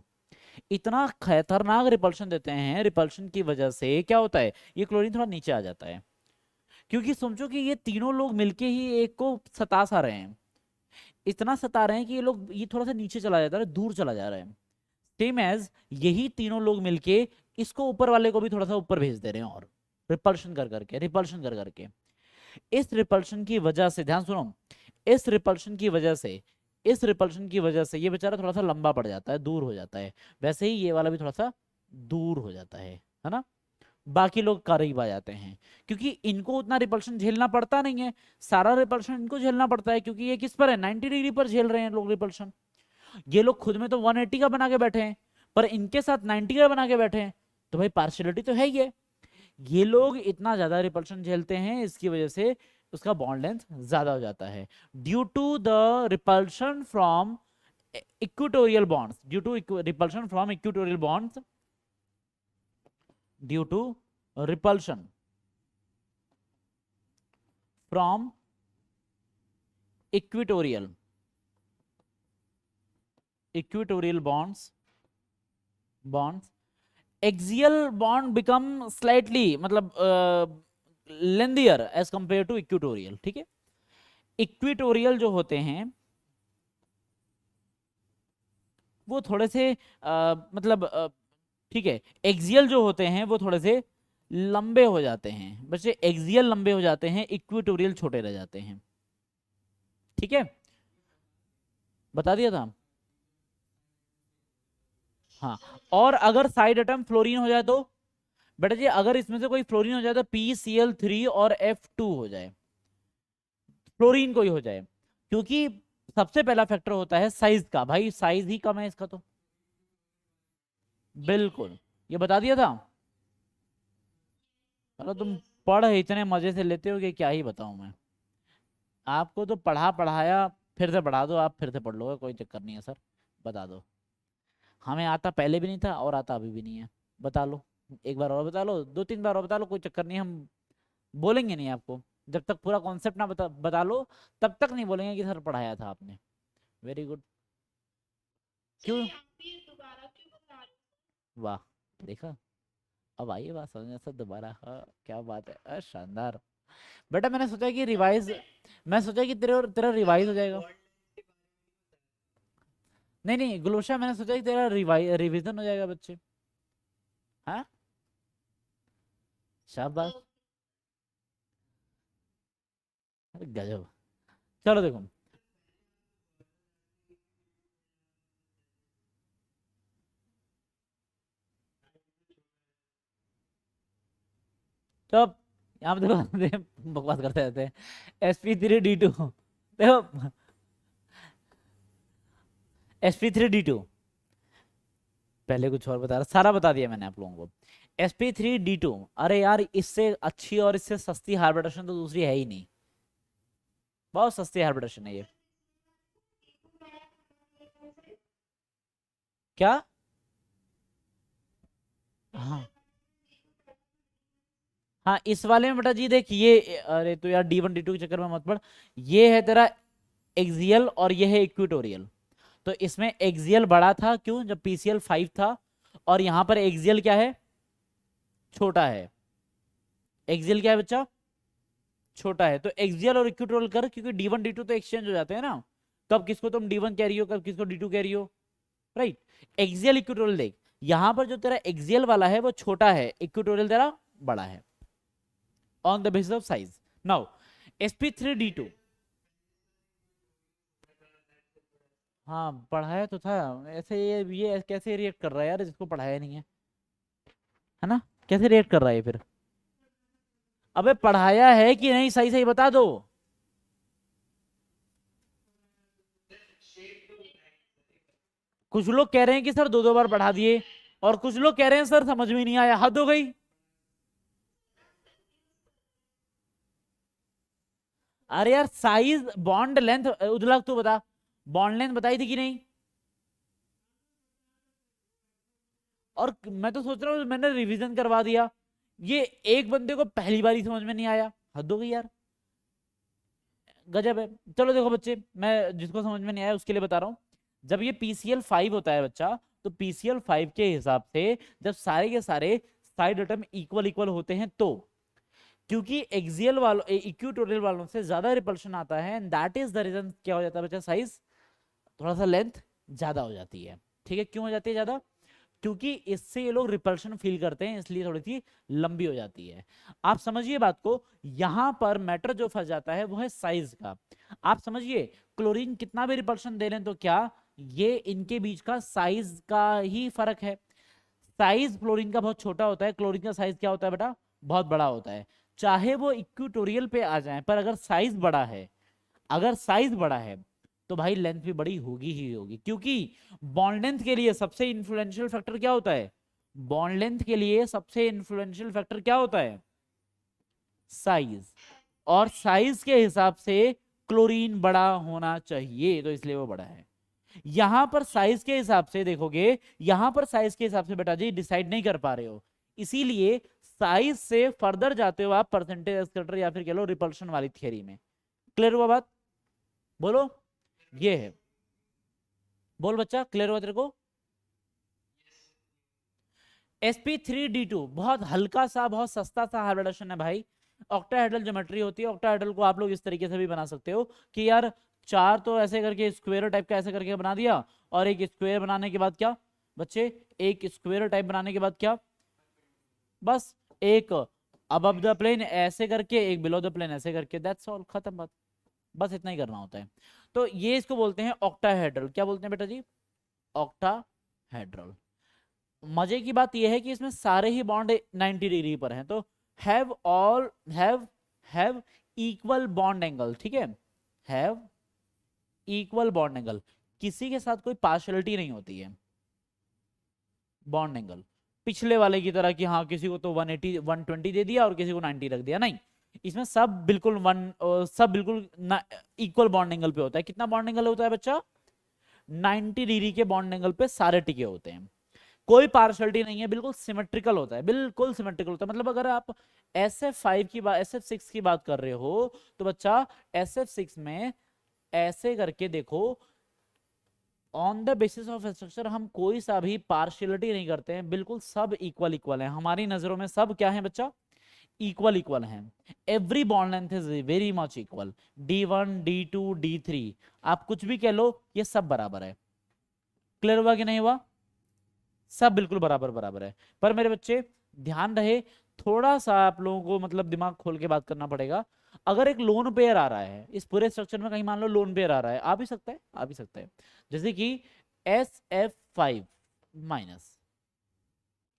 इतना खतरनाक रिपल्शन देते हैं, रिपल्शन की वजह से क्या होता है, ये क्लोरीन थोड़ा नीचे आ जाता है, क्योंकि समझो कि ये तीनों लोग मिलके ही एक को सता सा रहे हैं, इतना सता रहे हैं कि ये थोड़ा सा नीचे चला जाता है, दूर चला जा रहा है। सेम एज यही तीनों लोग मिलके इसको ऊपर वाले को भी थोड़ा सा ऊपर भेज दे रहे हैं, और रिपल्शन कर करके, रिपल्शन कर करके। इस रिपल्शन की वजह से, ध्यान सुनो, इस रिपल्शन की वजह से, इस रिपल्शन की वजह से ये बेचारा थोड़ा सा लंबा पड़ जाता है, दूर हो जाता है। वैसे ही ये वाला भी थोड़ा सा दूर हो जाता है ना, बाकी लोग करीब आ जाते हैं, क्योंकि इनको उतना रिपल्शन झेलना पड़ता नहीं है, सारा रिपल्शन इनको झेलना पड़ता है, क्योंकि ये किस पर है, 90 डिग्री पर झेल रहे हैं लोग रिपल्शन। ये लोग खुद में तो 180 का बना के बैठे हैं, पर इनके साथ 90 का बना के बैठे हैं, तो भाई पार्शियलिटी तो है ही है। ये लोग इतना ज्यादा रिपल्शन झेलते हैं, इसकी वजह से उसका बॉन्ड लेंथ ज्यादा हो जाता है, due to the repulsion from equatorial bonds, due to repulsion from equatorial bonds, due to repulsion from equatorial bonds axial bond become slightly मतलब lengthier as compared to equatorial, ठीक है। इक्वेटोरियल जो होते हैं वो थोड़े से मतलब ठीक है, एक्सियल जो होते हैं वो थोड़े से लंबे हो जाते हैं बच्चे, एक्सियल लंबे हो जाते हैं, इक्वेटोरियल छोटे रह जाते हैं, ठीक है, बता दिया था। हाँ, और अगर साइड एटम फ्लोरीन हो जाए तो बेटा जी, अगर इसमें से कोई फ्लोरीन हो जाए तो PCl3 और F2 हो जाए, फ्लोरीन कोई हो जाए, क्योंकि सबसे पहला फैक्टर होता है साइज का, भाई साइज ही कम है इसका तो, बिल्कुल, ये बता दिया था। चलो तुम पढ़ इतने मजे से लेते हो कि क्या ही बताऊं मैं आपको, तो पढ़ाया, फिर से पढ़ा दो, आप फिर से पढ़ लोगे, कोई चक्कर नहीं है सर, बता दो। हमें आता पहले भी नहीं था और आता अभी भी नहीं है, बता लो, एक बार और बता लो, 2-3 बार और बता लो, कोई चक्कर नहीं, हम बोलेंगे नहीं आपको, जब तक पूरा कॉन्सेप्ट ना बता लो तब तक नहीं बोलेंगे कि सर पढ़ाया था आपने। Very good. क्यों? दोबारा क्यों बता रहे हो? वाह, देखा, अब आइए बात समझ सर दोबारा, हाँ क्या बात है, शानदार। बेटा मैंने सोचा कि रिवाइज, मैं सोचा कि तेरा रिवाइज हो जाएगा, नहीं नहीं गुलोशा, मैंने सोचा कि तेरा रिवीजन हो जाएगा बच्चे, हाँ शाबाश, अरे गजब। चलो देखो, तो अब यहाँ पे देखो बकवास करते रहते हैं, sp3d2 देखो, sp3d2 पहले कुछ और बता रहा, सारा बता दिया मैंने आप लोगों को। sp3d2, अरे यार इससे अच्छी और इससे सस्ती हाइब्रिडेशन तो दूसरी है ही नहीं, बहुत सस्ती हाइब्रिडेशन है ये। क्या? हाँ हाँ, इस वाले में बेटा जी देख, ये अरे तो यार D1 D2 के चक्कर में मत पड़, ये है तेरा एक्सियल और ये है इक्वेटोरियल, तो इसमें एक्सियल बड़ा था, क्यों, जब PCl 5 था, और यहाँ पर एक्सियल क्या है, छोटा है, एक्सियल क्या है बच्चा, छोटा है, तो एक्सियल और इक्वेटोरियल कर, क्योंकि D1 D2 तो एक्सचेंज हो जाते हैं ना, कब किसको तुम D1 कह रही हो, कब किसको D2 कह रही हो, राइट। एक्सियल इक्वेटोरियल देख, यहाँ पर जो तेरा एक्सियल वाला है वो छोटा है, इक्वेटोरियल तेरा बड़ा है, on the basis of size. Now sp3d2, हाँ पढ़ाया तो था, ऐसे ये कैसे रिएक्ट कर रहा है यार, जिसको पढ़ाया नहीं है ना, कैसे रिएक्ट कर रहा है फिर, अबे पढ़ाया है कि नहीं, सही सही बता दो। कुछ लोग कह रहे हैं कि सर 2-2 बार पढ़ा दिए, और कुछ लोग कह रहे हैं सर समझ में नहीं आया, हद हो गई। अरे यार साइज, बॉन्ड लेंथ, उजला तू बता, बॉन्ड लेंथ बताई थी कि नहीं, और मैं तो सोच रहा हूँ मैंने रिवीजन करवा दिया, ये एक बंदे को पहली बार ही समझ में नहीं आया, हद हो गई यार, गजब है। चलो देखो बच्चे, मैं जिसको समझ में नहीं आया उसके लिए बता रहा हूँ। जब ये PCl 5 होता है बच्चा, तो PCl 5 के हिसाब से जब सारे के सारे साइड एटम इक्वल इक्वल होते हैं, तो क्योंकि एक्सियल वालों इक्विटोरियल वालों से ज्यादा रिपल्शन आता है, and that is the reason क्या हो जाता है बच्चा, साइज थोड़ा सा लेंथ ज्यादा हो जाती है। ठीक है, क्यों हो जाती है ज्यादा, क्योंकि इससे ये लोग रिपल्शन फील करते हैं, इसलिए थोड़ी सी लंबी हो जाती है। आप समझिए बात को, यहां पर मैटर जो फंस जाता है वो है साइज का। आप समझिए, क्लोरीन कितना भी रिपल्शन दे लें तो क्या, ये इनके बीच का साइज का ही फर्क है। साइज क्लोरीन का बहुत छोटा होता है, क्लोरीन का साइज क्या होता है बेटा, बहुत बड़ा होता है। चाहे वो इक्विटोरियल पे आ जाए, पर अगर साइज बड़ा है, अगर साइज बड़ा है तो भाई लेंथ भी बड़ी होगी ही होगी, क्योंकि बॉन्ड लेंथ के लिए सबसे इंफ्लुएंशियल फैक्टर क्या होता है, बॉन्ड लेंथ के लिए सबसे इंफ्लुएंशियल फैक्टर क्या होता है, साइज। और साइज के हिसाब से क्लोरीन बड़ा होना चाहिए, तो इसलिए वो बड़ा है। यहां पर साइज के हिसाब से देखोगे, यहां पर साइज के हिसाब से बेटा जी डिसाइड नहीं कर पा रहे हो, इसीलिए साइज से फर्दर जाते हो आप परसेंटेज एक्सेट्रा या फिर कह लो रिपल्शन वाली थियरी में। क्लियर हुआ बात, बोलो, ये है, बोल बच्चा, क्लियर हुआ तेरे को। sp3d2 बहुत हल्का सा, बहुत सस्ता सा हाइब्रिडेशन है भाई। ऑक्टाहेड्रल ज्योमेट्री होती है, ऑक्टाहेड्रल को आप लोग इस तरीके से भी बना सकते हो कि यार चार तो ऐसे करके स्क्वायर टाइप का ऐसे करके बना दिया, और एक स्क्वायर बनाने के बाद क्या बच्चे, एक स्क्वायर टाइप बनाने के बाद क्या, बस एक अबव द प्लेन ऐसे करके, एक बिलो द प्लेन ऐसे करके, दैट्स ऑल, खत्म बात, बस इतना ही करना होता है। तो ये इसको बोलते हैं ऑक्टाहेड्रल। क्या बोलते हैं बेटा जी, ऑक्टाहेड्रल। मजे की बात यह है कि इसमें सारे ही बॉन्ड 90 डिग्री पर हैं, तो have all have equal bond angle, ठीक है, हैव इक्वल बॉन्ड एंगल, किसी के साथ कोई पार्शियलिटी नहीं होती है बॉन्ड एंगल पिछले वाले की तरह कि हाँ किसी को तो 180 120 दे दिया और किसी को 90 रख दिया, नहीं, इसमें सब बिल्कुल सब बिल्कुल इक्वल बॉन्ड एंगल पे होता है। कितना बॉन्ड एंगल होता है बच्चा, 90 डिग्री के बॉन्ड एंगल पे सारे टिके होते हैं, कोई पार्शियलिटी नहीं है, बिल्कुल सिमेट्रिकल होता है, बिल्कुल सिमेट्रिकल होता है। मतलब अगर आप SF5 की बात, SF6 की बात कर रहे हो, तो बच्चा SF6 में ऐसे करके देखो, on the basis of structure हम कोई सा भी पार्शियलिटी नहीं करते हैं, बिल्कुल सब इक्वल इक्वल है, हमारी नजरों में सब क्या है बच्चा, इक्वल इक्वल हैं। Every bond length is very much equal, D1 D2 D3 आप कुछ भी कह लो, ये सब बराबर है। क्लियर हुआ कि नहीं हुआ, सब बिल्कुल बराबर बराबर है। पर मेरे बच्चे ध्यान रहे, थोड़ा सा आप लोगों को मतलब दिमाग खोल के बात करना पड़ेगा। अगर एक लोन पेयर आ रहा है इस पूरे स्ट्रक्चर में, कहीं मान लो लोन पेयर आ रहा है, आ भी सकता है, आ भी सकता है, जैसे कि SF5 माइनस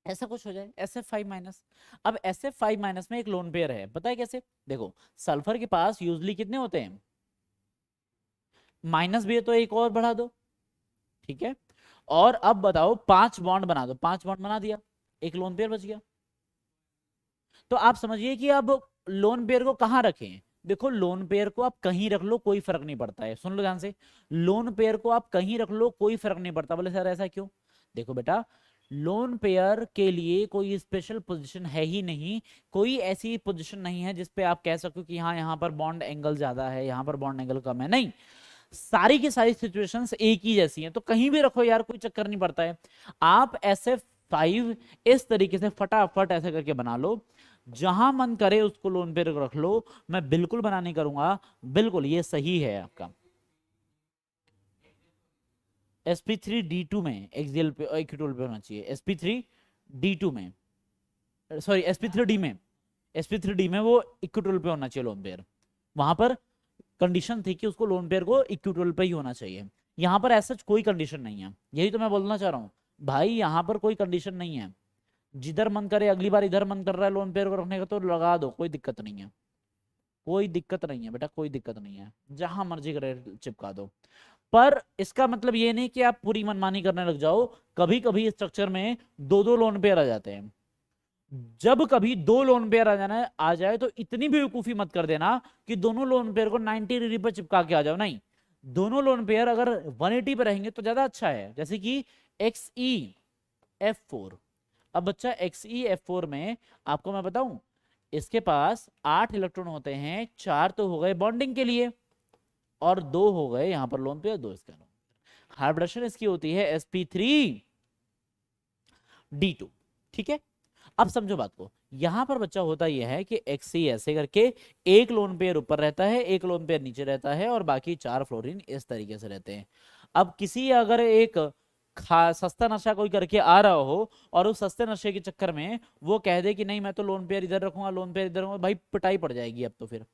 ऐसा कुछ हो जाए, SF5 माइनस। अब SF5 माइनस में एक लोन पेयर है, पता है कैसे, देखो सल्फर के पास यूजली कितने होते हैं, माइनस भी है तो एक और बढ़ा दो, ठीक है, और अब बताओ 5 बॉन्ड बना दो, 5 बॉन्ड बना दिया, एक लोन पेयर बच गया। तो आप समझिए कि अब लोन पेयर को कहां रखें, देखो लोन पेयर को आप कहीं रख लो कोई फर्क नहीं पड़ता है, सुन लो ध्यान से, लोन पेयर को आप कहीं रख लो कोई फर्क नहीं पड़ता। बोले सर ऐसा क्यों, देखो बेटा लोन पेयर के लिए कोई स्पेशल पोजीशन है ही नहीं, कोई ऐसी पोजीशन नहीं है जिसपे आप कह सको कि हाँ यहाँ पर बॉन्ड एंगल ज्यादा है, यहाँ पर बॉन्ड एंगल कम है, नहीं, सारी की सारी सिचुएशंस एक ही जैसी हैं, तो कहीं भी रखो यार कोई चक्कर नहीं पड़ता है। आप SF5 इस तरीके से फटाफट ऐसे करके बना लो, जहां मन करे उसको लोन पे रख लो, मैं बिल्कुल मना नहीं करूंगा, बिल्कुल ये सही है आपका। sp3d2 में एक्सियल पे इक्विटोरियल पे होना चाहिए, sp3d2 में, सॉरी sp3d में, sp3d में वो इक्विटोरियल पे होना चाहिए लोन पेयर, वहां पर कंडीशन थी कि उसको लोन पेयर को इक्विटोरियल पे ही होना चाहिए, यहां पर ऐसा कोई कंडीशन नहीं है, यही तो मैं बोलना चाह रहा हूं भाई, यहां पर कोई कंडीशन नहीं है, जिधर मन करे, अगली बार इधर मन कर रहा है लोन पेयर को रखने का तो लगा दो, कोई दिक्कत नहीं है, कोई दिक्कत नहीं है बेटा, कोई दिक्कत नहीं है, जहां मर्जी करे चिपका दो। पर इसका मतलब ये नहीं कि आप पूरी मनमानी करने लग जाओ, कभी कभी स्ट्रक्चर में 2-2 लोन पेयर आ जाते हैं, जब कभी 2 लोन पेयर आ जाए तो इतनी बेवकूफी मत कर देना कि दोनों लोन पेयर को 90 डिग्री पर चिपका के आ जाओ, नहीं, दोनों लोन पेयर अगर 180 पर रहेंगे तो ज्यादा अच्छा है, जैसे कि XE F4। अब बच्चा XeF4 में आपको मैं बताऊं, इसके पास 8 इलेक्ट्रॉन होते हैं, 4 तो हो गए बॉन्डिंग के लिए और 2 हो गए यहाँ पर लोन पेयर, 2 इसका लोन। हाइब्रिडेशन इसकी होती है sp3d2। ठीक है, अब समझो बात को। यहां पर बच्चा होता यह है कि Xe ऐसे करके एक लोन पेयर ऊपर रहता है, एक लोन पेयर नीचे रहता है और बाकी 4 फ्लोरीन इस तरीके से रहते हैं। अब किसी अगर एक सस्ता नशा कोई करके आ रहा हो और उस सस्ते नशे के चक्कर में वो कह दे कि नहीं मैं तो लोन पेयर इधर रखूंगा, लोन पेयर इधर रखूंगा, भाई पिटाई पड़ जाएगी। अब तो फिर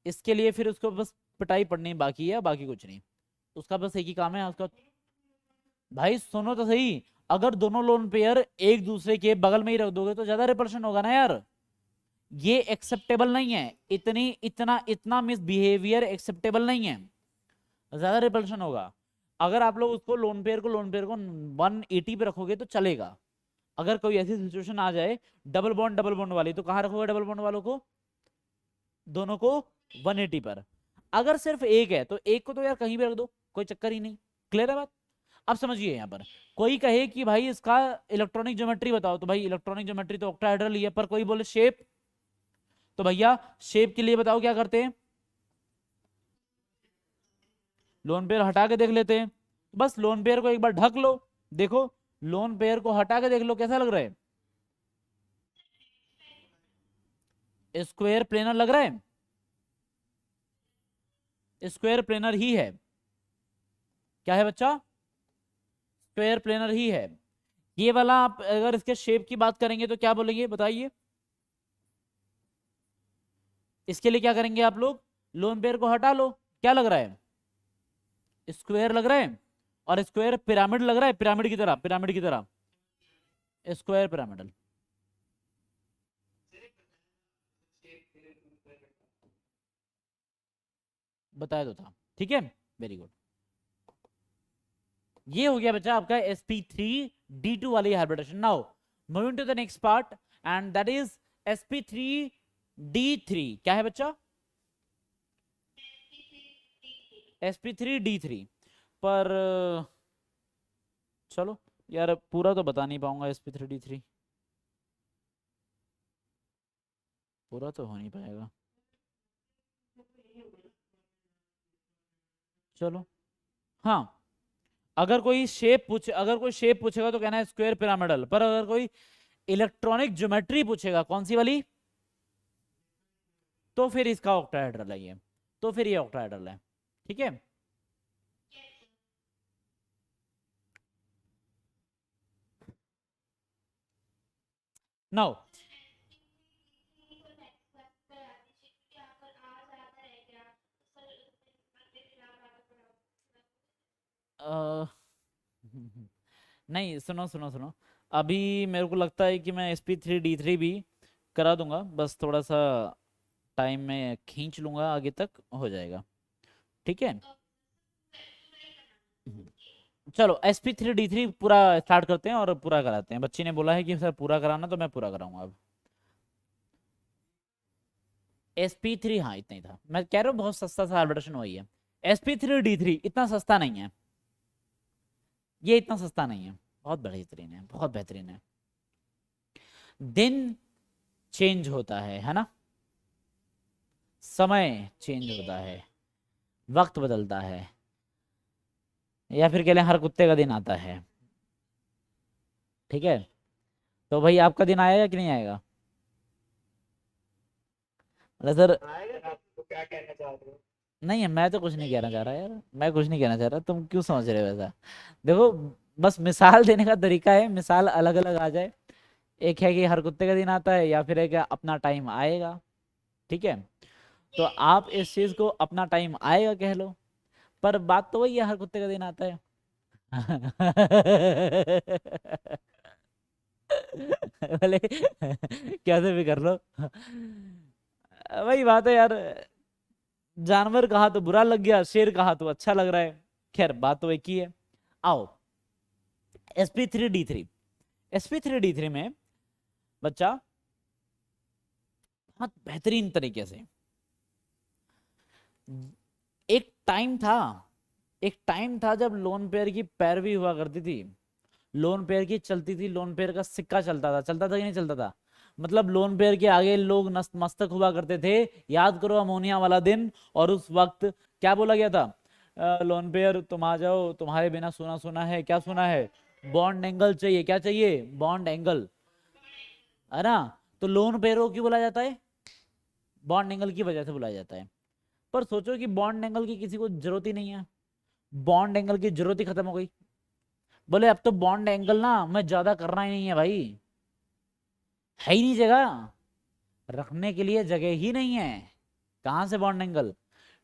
इसके लिए फिर उसको बस पिटाई पड़नी बाकी है, बाकी कुछ नहीं। उसका बस एक ही काम है उसका। भाई सुनो तो सही, अगर दोनों लोन पेयर एक दूसरे के बगल में ही रख दोगे तो ज्यादा रिपल्शन होगा ना यार, ये एक्सेप्टेबल नहीं है। इतनी इतना इतना मिसबिहेवियर एक्सेप्टेबल नहीं है, ज्यादा रिपल्शन होगा। अगर आप लोग उसको लोन पेयर को 180 पे रखोगे तो चलेगा। अगर कोई ऐसी सिचुएशन आ जाए डबल बॉन्ड वाली, तो कहां रखोगे डबल बॉन्ड वालों को? दोनों को 180 पर। अगर सिर्फ एक है तो एक को तो यार कहीं भी रख दो, कोई चक्कर ही नहीं। क्लियर है बात? अब समझिए, यहाँ पर कोई कहे कि भाई इसका इलेक्ट्रॉनिक ज्योमेट्री बताओ, तो भाई इलेक्ट्रॉनिक ज्योमेट्री तो ऑक्टाहेड्रल ही है। पर कोई बोले शेप, तो भैया शेप के लिए बताओ क्या करते हैं? लोन पेयर हटा के देख लेते हैं। बस लोन पेयर को एक बार ढक लो, देखो लोन पेयर को हटा के देख लो कैसा लग रहा है, स्क्वायर प्लेनर लग रहा है, स्क्वायर प्लेनर ही है। क्या है बच्चा? स्क्वायर प्लेनर ही है। ये वाला आप अगर इसके शेप की बात करेंगे तो क्या बोलेंगे बताइए? इसके लिए क्या करेंगे आप लोग? लोन पेयर को हटा लो, क्या लग रहा है? स्क्वायर लग रहा है। और स्क्वायर पिरामिड लग रहा है, पिरामिड की तरह, पिरामिड की तरह, स्क्वायर पिरामिडल। बताया तो था, ठीक है, वेरी गुड। ये हो गया बच्चा आपका sp3d2 वाली hybridization. Now moving to the next part and that is sp3d3। क्या है बच्चा? sp3d3 पर चलो यार पूरा तो बता नहीं पाऊंगा। sp3d3 पूरा तो हो नहीं पाएगा। चलो हाँ, अगर कोई शेप पूछेगा तो कहना है स्क्वायर पिरामिडल। पर अगर कोई इलेक्ट्रॉनिक ज्योमेट्री पूछेगा कौन सी वाली, तो फिर इसका ऑक्टाहेड्रल है ये, तो फिर ये ऑक्टाहेड्रल है। ठीक है, नाउ नहीं, सुनो सुनो सुनो, अभी मेरे को लगता है कि मैं sp3d3 भी करा दूंगा, बस थोड़ा सा टाइम में खींच लूंगा, आगे तक हो जाएगा। ठीक है, चलो sp3d3 पूरा स्टार्ट करते हैं और पूरा कराते हैं। बच्ची ने बोला है कि सर पूरा कराना, तो मैं पूरा कराऊंगा अब। sp3, हाँ इतना ही था। मैं कह रहा हूँ बहुत सस्ता सा हाइब्रिडेशन वही है। sp3d3 इतना सस्ता नहीं है, ये इतना सस्ता नहीं है, बहुत बेहतरीन है, बहुत बेहतरीन है। दिन चेंज होता है ना, समय चेंज होता है, वक्त बदलता है, या फिर कह लें हर कुत्ते का दिन आता है। ठीक है, तो भाई आपका दिन आएगा कि नहीं आएगा? अरे सर आएगा तो क्या कहना चाहते हो? नहीं है, मैं तो कुछ नहीं कहना चाह रहा यार, मैं कुछ नहीं कहना चाह रहा, तुम क्यों समझ रहे हो वैसा? देखो बस मिसाल देने का तरीका है, मिसाल अलग अलग आ जाए। एक है कि हर कुत्ते का दिन आता है, या फिर है कि अपना टाइम आएगा। ठीक है, तो आप इस चीज को अपना टाइम आएगा कह लो, पर बात तो वही है, हर कुत्ते का दिन आता है। भले कैसे भी कर लो, वही बात है यार। जानवर कहा तो बुरा लग गया, शेर कहा तो अच्छा लग रहा है। खैर बात तो एक ही है। आओ sp3d3, sp3d3 में बच्चा बहुत बेहतरीन तरीके से, एक टाइम था, एक टाइम था जब लोन पेयर की पैरवी हुआ करती थी। लोन पेयर की चलती थी, लोन पेयर का सिक्का चलता था कि नहीं चलता था? मतलब लोन पेयर के आगे लोग मस्तक हुआ करते थे। याद करो अमोनिया वाला दिन, और उस वक्त क्या बोला गया था? लोन पेयर तुम आ जाओ, तुम्हारे बिना सुना सुना है। क्या सुना है? बॉन्ड एंगल चाहिए। क्या चाहिए? बॉन्ड एंगल, है ना? तो लोन पेयर को क्यों बोला जाता है? बॉन्ड एंगल की वजह से बुलाया जाता है। पर सोचो कि बॉन्ड एंगल की किसी को जरूरत ही नहीं है, बॉन्ड एंगल की जरूरत ही खत्म हो गई। बोले अब तो बॉन्ड एंगल ना मैं ज्यादा करना ही नहीं है भाई, है ही नहीं जगह, रखने के लिए जगह ही नहीं है। कहां से बॉन्ड एंगल?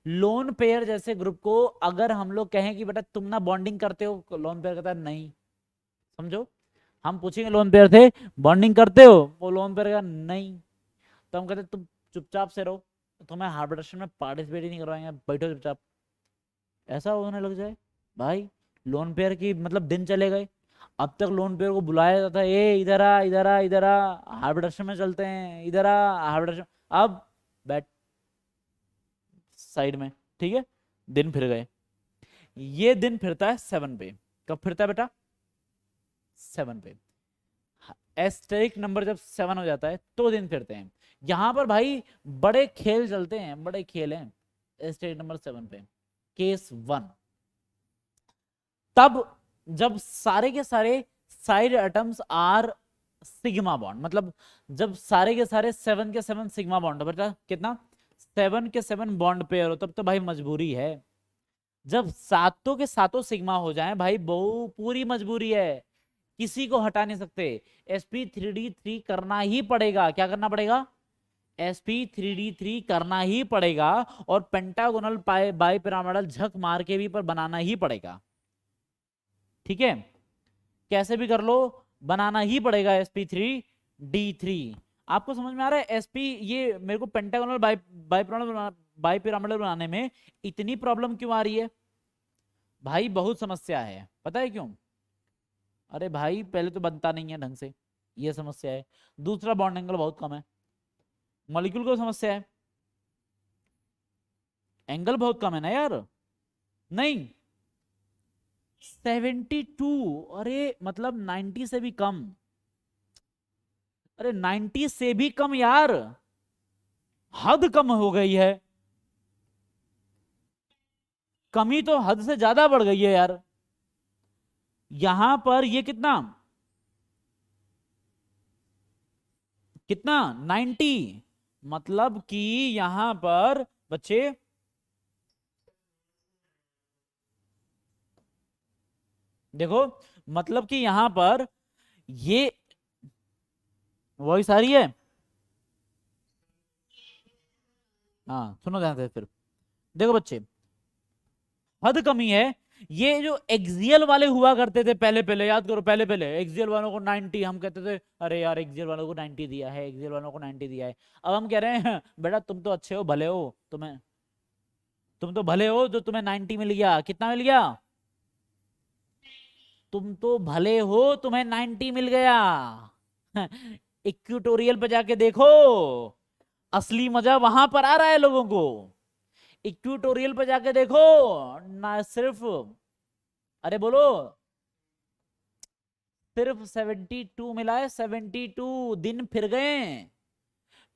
लोन पेयर जैसे ग्रुप को अगर हम लोग कहें कि बेटा तुम ना बॉन्डिंग करते हो, लोन पेयर कहता है नहीं। समझो, हम पूछेंगे लोन पेयर से बॉन्डिंग करते हो, वो लोन पेयर का नहीं। तो हम कहते तुम चुपचाप से रहो, तुम्हें हार्बिट्रेशन में पार्टिसिपेट ही नहीं करवाएंगे, बैठो चुपचाप। ऐसा होने लग जाए भाई, लोन पेयर की मतलब दिन चले गए। अब तक लोन पेयर को बुलाया जाता है, ए इधर आ इधर आ इधर आ, हार्बिट्रेशन में चलते हैं, इधर आ हार्बिट्रेशन। अब बैठ साइड में, ठीक है। दिन फिर गए। ये दिन फिरता है 7 पे। कब फिरता है बेटा? 7 पे। एस्टेरिक नंबर जब 7 हो जाता है तो दिन फिरते हैं। यहां पर भाई बड़े खेल चलते हैं, बड़े खेल हैं। एस्टेरिक नंबर 7 पे केस 1, तब जब सारे के सारे side atoms are sigma bond, मतलब जब सारे के सारे 7 के 7 सिग्मा बॉन्ड हो। बेटा कितना? 7 के 7 बॉन्ड पेयर हो, तब तो भाई मजबूरी है। जब सातों के सातों सिग्मा हो जाएं भाई, बहु पूरी मजबूरी है, किसी को हटा नहीं सकते। sp3d3 करना ही पड़ेगा। क्या करना पड़ेगा? sp3d3 करना ही पड़ेगा, और पेंटागोनल बाई पिरामिडल झक मार के भी पर बनाना ही पड़ेगा। ठीक है, कैसे भी कर लो, बनाना ही पड़ेगा sp3d3। आपको समझ में आ रहा है? sp ये मेरे को पेंटागोनल बाई पिरामिडल बनाने में इतनी प्रॉब्लम क्यों आ रही है भाई? बहुत समस्या है, पता है क्यों? अरे भाई पहले तो बनता नहीं है ढंग से, ये समस्या है। दूसरा बॉन्ड एंगल बहुत कम है, मॉलिक्यूल को समस्या है, एंगल बहुत कम है ना यार। नहीं, 72, अरे मतलब 90 से भी कम। अरे 90 से भी कम यार, हद कम हो गई है। कमी तो हद से ज्यादा बढ़ गई है यार। यहां पर ये कितना कितना 90, मतलब कि यहां पर बच्चे देखो, मतलब कि यहां पर ये वॉइस आ रही है। हाँ सुनो ध्यान से फिर। देखो बच्चे, हद कमी है। ये जो एक्सियल वाले हुआ करते थे पहले पहले, याद करो, पहले पहले एक्सियल वालों को 90 हम कहते थे, अरे यार एक्सियल वालों को 90 दिया है, एक्सियल वालों को 90 दिया है। अब हम कह रहे हैं बेटा तुम तो अच्छे हो, भले हो, तुम तो भले हो जो तुम्हें 90 मिल गया। कितना मिल गया? तुम तो भले हो, तुम्हें 90 मिल गया। इक्विटोरियल पे जाके देखो, असली मजा वहां पर आ रहा है लोगों को। इक्विटोरियल पे जाके देखो ना, सिर्फ, अरे बोलो, सिर्फ 72 मिला है। 72 दिन फिर गए।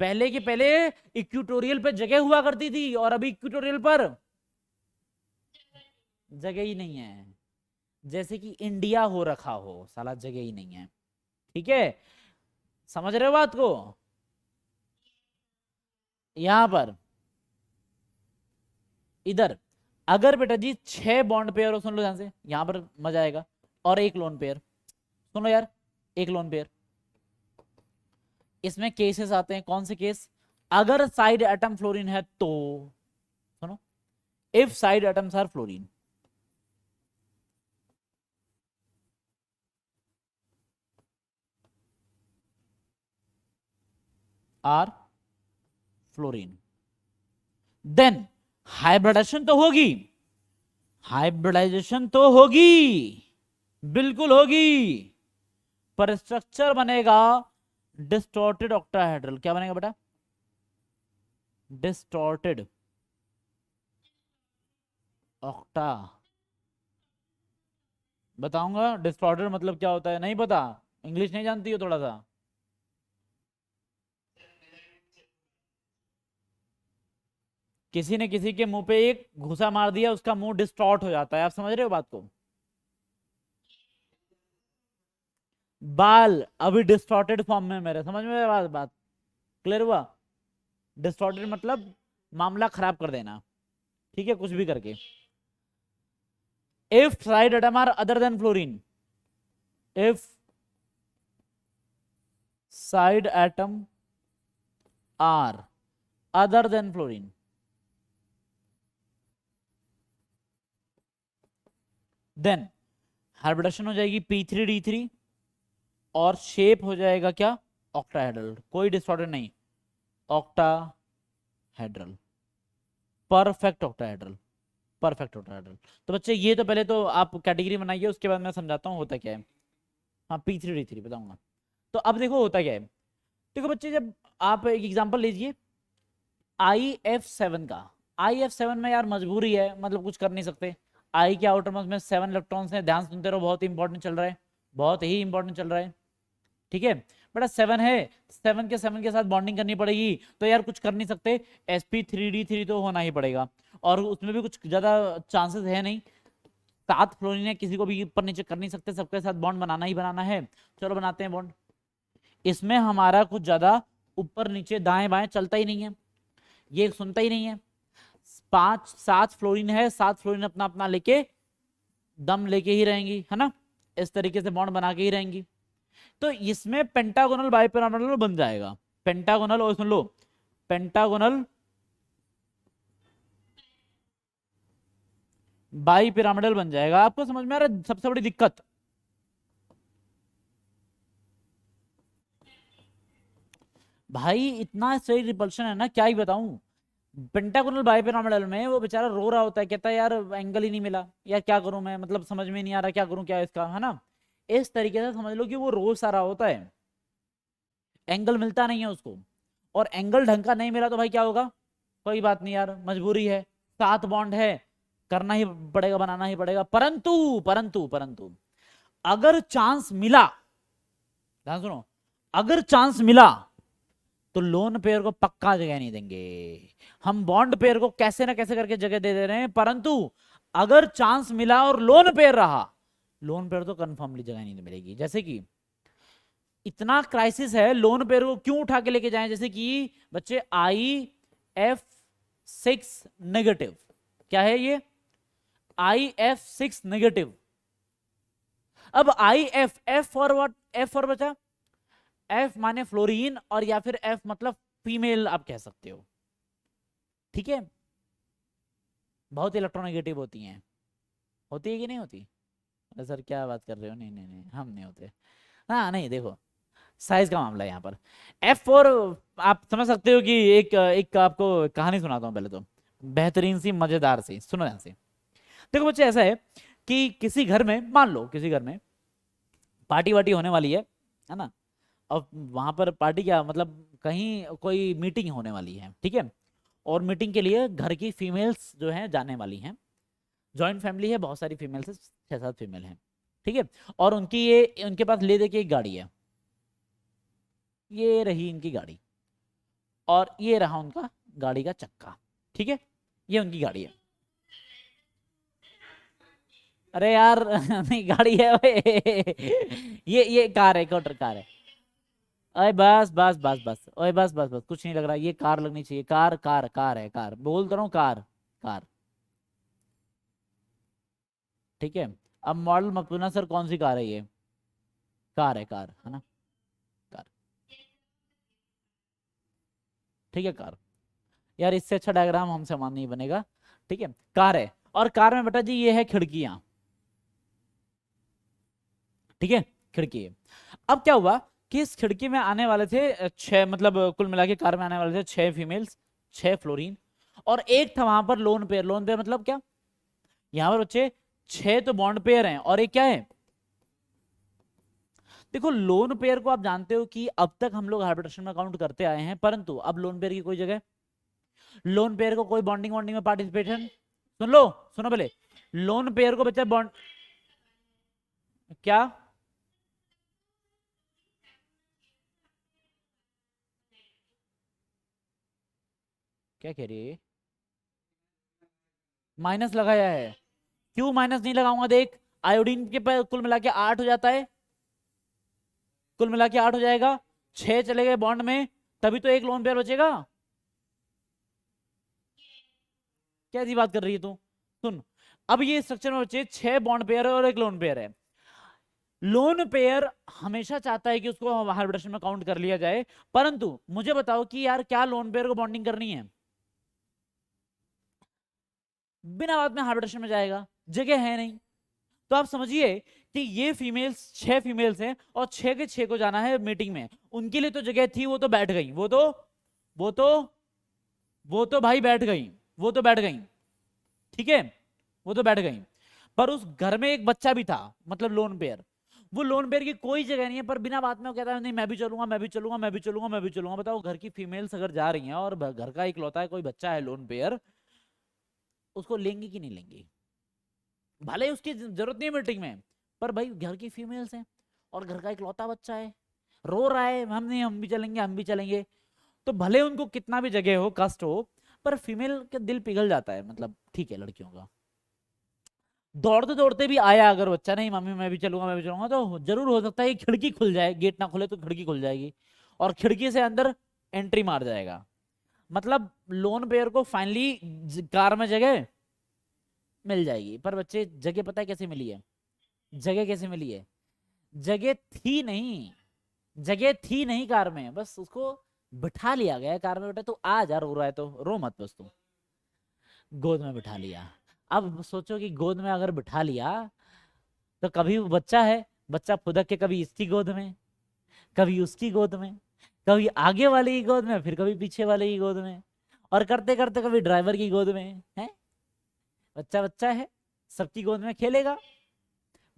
पहले के पहले इक्विटोरियल पे जगह हुआ करती थी, और अभी इक्विटोरियल पर जगह ही नहीं है। जैसे कि इंडिया हो रखा हो, साला जगह ही नहीं है। ठीक है, समझ रहे हो बात को? यहां पर इधर अगर बेटा जी 6 बॉन्ड पेयर हो, सुन लो ध्यान से, यहां पर मजा आएगा, और एक लोन पेयर, सुनो यार, एक लोन पेयर। इसमें केसेस आते हैं, कौन से केस? अगर साइड एटम फ्लोरीन है तो, सुनो, if side atoms are fluorine, are fluorine, then hybridization तो होगी, हाइब्रिडाइजेशन तो होगी, बिल्कुल होगी, पर स्ट्रक्चर बनेगा डिस्टॉर्टेड ऑक्टाहेड्रल। क्या बनेगा बेटा? डिस्टॉर्टेड ऑक्टा बताऊंगा डिसऑर्डर मतलब क्या होता है, नहीं पता, इंग्लिश नहीं जानती हो थोड़ा सा। किसी ने किसी के मुंह पे एक घुसा मार दिया, उसका मुंह डिस्टॉर्ट हो जाता है, आप समझ रहे हो बात को। बाल अभी डिस्टॉर्टेड फॉर्म में मेरे, समझ में आया बात क्लियर हुआ। डिस्टॉर्टेड मतलब मामला खराब कर देना, ठीक है, कुछ भी करके। If side atom are other than fluorine, if side atom are other than fluorine, then hybridization हो जाएगी P3D3 और शेप हो जाएगा क्या, ऑक्टाहेड्रल, कोई डिसऑर्डर नहीं, octahedral, perfect octahedral, perfect octahedral. तो बच्चे ये तो पहले तो आप कैटेगरी बनाइए, उसके बाद मैं समझाता हूँ होता क्या है। हाँ P3D3 बताऊंगा। तो अब देखो होता क्या है, देखो बच्चे जब आप एक एग्जांपल लीजिए IF7 का, IF7 में यार मजबूरी है, मतलब कुछ कर नहीं सकते। आई के आउटर मोस्ट में 7 इलेक्ट्रॉन्स हैं, ध्यान से सुनते रहो, बहुत ही इंपॉर्टेंट चल रहा है, बहुत ही इंपॉर्टेंट चल रहा है, ठीक है बेटा। 7 है, 7 के साथ बॉन्डिंग करनी पड़ेगी, तो यार कुछ कर नहीं सकते, sp3d3 तो होना ही पड़ेगा, और उसमें भी कुछ ज्यादा चांसेस है नहीं, 7 फ्लोरीन है, किसी को भी ऊपर नीचे कर नहीं सकते, सबके साथ बॉन्ड बनाना ही बनाना है, चलो बनाते हैं बॉन्ड। इसमें हमारा कुछ ज्यादा ऊपर नीचे दाएं बाएं चलता ही नहीं है, ये सुनता ही नहीं है। 7 फ्लोरीन है, 7 फ्लोरीन अपना अपना लेके दम लेके ही रहेंगी, है ना, इस तरीके से बॉन्ड बना के ही रहेंगी। तो इसमें पेंटागोनल बाइपिरामिडल बन जाएगा, पेंटागोनल, और सुन लो पेंटागोनल बाइपिरामिडल बन जाएगा। आपको समझ में आ रहा है सबसे बड़ी दिक्कत, भाई इतना सही रिपल्शन है ना, क्या ही बताऊं। पेंटागोनल बाइपिरामिडल में वो बेचारा रो रहा होता है, कहता है यार एंगल ही नहीं मिला, यार क्या करूं मैं, मतलब समझ में नहीं आ रहा क्या करूं क्या इसका, है ना। इस तरीके से समझ लो कि वो रो सा रहा होता है, एंगल मिलता नहीं है उसको, और एंगल ढंग का नहीं मिला तो भाई क्या होगा, कोई बात नहीं यार, मजबूरी है, 7 बॉन्ड है, करना ही पड़ेगा, बनाना ही पड़ेगा। परंतु परंतु परंतु अगर चांस मिला, ध्यान सुनो, अगर चांस मिला तो लोन पेयर को पक्का जगह नहीं देंगे, हम बॉन्ड पेयर को कैसे ना कैसे करके जगह दे रहे हैं, परंतु अगर चांस मिला और लोन पेयर रहा, लोन पेयर तो कंफर्मली जगह नहीं मिलेगी। जैसे कि इतना क्राइसिस है, लोन पेयर को क्यों उठा के लेके जाएं, जैसे कि बच्चे IF6 नेगेटिव, क्या है ये, IF6 नेगेटिव। अब IF, F for what, F for बचा, F माने फ्लोरीन, और या फिर F मतलब फीमेल आप कह सकते हो, ठीक है। बहुत इलेक्ट्रोनेगेटिव होती हैं, होती है कि नहीं होती, अरे सर क्या बात कर रहे हो, नहीं नहीं नहीं हम नहीं होते, हाँ नहीं, देखो साइज का मामला है यहाँ पर। F4 आप समझ सकते हो कि एक आपको कहानी सुनाता हूँ पहले तो, बेहतरीन सी मजेदार सी, सुनो ध्यान से। देखो बच्चे ऐसा है कि किसी घर में, मान लो किसी घर में पार्टी वार्टी होने वाली है ना, अब वहां पर पार्टी क्या मतलब, कहीं कोई मीटिंग होने वाली है, ठीक है, और मीटिंग के लिए घर की फीमेल्स जो हैं जाने वाली हैं, जॉइंट फैमिली है, बहुत सारी फीमेल्स है, 6-7 फीमेल हैं, ठीक है, और उनकी ये उनके पास ले दे के एक गाड़ी है, ये रही इनकी गाड़ी, और ये रहा उनका गाड़ी का चक्का, ठीक है, ये उनकी गाड़ी है। अरे यार नहीं गाड़ी है ये कार है, कोटर कार है। अरे बस बस बस बस, ओए बस बस बस, कुछ नहीं लग रहा, ये कार लगनी चाहिए, कार कार कार है, कार बोल तो रहा हूँ, कार कार, ठीक है। अब मॉडल मत पूछना सर कौन सी कार है, ये कार है, कार है ना, कार, ठीक है कार। यार इससे अच्छा डायग्राम हमसे मान नहीं बनेगा, ठीक है, कार है, और कार में बेटा जी ये है खिड़कियां, ठीक है, खिड़की है। अब क्या हुआ कि इस खिड़की में आने वाले थे 6, मतलब कुल मिला के कार में आने वाले थे 6 फीमेल्स, 6 फ्लोरीन, और एक था वहां पर लोन पेयर, लोन पेयर मतलब क्या, यहां पर बच्चे 6 तो बॉन्ड पेयर हैं, और एक क्या है, देखो लोन पेयर को आप जानते हो कि अब तक हम लोग हाइब्रिडेशन में काउंट करते आए हैं, परंतु अब लोन पेयर की कोई जगह, लोन पेयर को कोई बॉन्डिंग वॉन्डिंग में पार्टिसिपेशन, सुन लो, सुनो पहले, लोन पेयर को बच्चा बॉन्ड, क्या? क्या कह रही है? माइनस लगाया है? क्यों माइनस नहीं लगाऊंगा? देख, आयोडीन के पर कुल मिला के 8 हो जाता है, कुल मिला के 8 हो जाएगा, 6 चले गए बॉन्ड में, तभी तो एक लोन पेयर बचेगा। क्या ऐसी बात कर रही है तू? सुन, अब ये स्ट्रक्चर में बचे 6 बॉन्ड पेयर है और एक लोन पेयर है। लोन पेयर हमेशा चाहता है कि उसको हाइब्रिडेशन में काउंट कर लिया जाए, परंतु मुझे बताओ कि यार क्या लोन पेयर को बॉन्डिंग करनी है? बिना बात में हाइब्रिडेशन में जाएगा, जगह है नहीं। तो आप समझिए कि ये फीमेल्स, 6 फीमेल्स हैं और 6 के 6 को जाना है मीटिंग में, उनके लिए तो जगह थी, वो तो बैठ गई, वो तो वो तो भाई बैठ गई, वो तो बैठ गई, ठीक है, वो तो बैठ गई। पर उस घर में एक बच्चा भी था, मतलब लोन पेयर, वो लोन पेयर की कोई जगह नहीं है, पर बिना बात में वो कहता है नहीं मैं भी चलूंगा, मैं भी चलूंगा, मैं भी चलूंगा, मैं भी चलूंगा। बताओ, घर की फीमेल्स अगर जा रही हैं और घर का इकलौता है कोई बच्चा है लोन पेयर, उसको लेंगे कि नहीं लेंगे? भले ही उसकी जरूरत नहीं है मीटिंग में, पर भाई घर की फीमेल्स हैं और घर का इकलौता बच्चा है, रो रहा है हम नहीं, हम भी चलेंगे, हम भी चलेंगे। तो भले उनको कितना भी जगह हो, कष्ट हो, पर फीमेल का दिल पिघल जाता है, मतलब ठीक है लड़कियों का। दौड़ते दौड़ते भी आया अगर बच्चा, नहीं मम्मी मैं भी चलूंगा, मैं भी चलूंगा, तो जरूर हो सकता है कि खिड़की खुल जाए, गेट ना खुले तो खिड़की खुल जाएगी और खिड़की से अंदर एंट्री मार जाएगा। मतलब लोन पेयर को फाइनली कार में जगह मिल जाएगी। पर बच्चे, जगह पता है कैसे मिली है? जगह कैसे मिली है? जगह थी नहीं, जगह थी नहीं कार में, बस उसको बिठा लिया गया कार में। बेटा तू आ जा, रो रहा है तो रो मत, बस तू गोद में बिठा लिया। अब सोचो कि गोद में अगर बिठा लिया तो कभी वो बच्चा है, बच्चा फुदक के कभी इसकी गोद में, कभी उसकी गोद में, कभी आगे वाले की गोद में, फिर कभी पीछे वाले की गोद में, और करते करते कभी ड्राइवर की गोद में है। बच्चा बच्चा है, सबकी गोद में खेलेगा।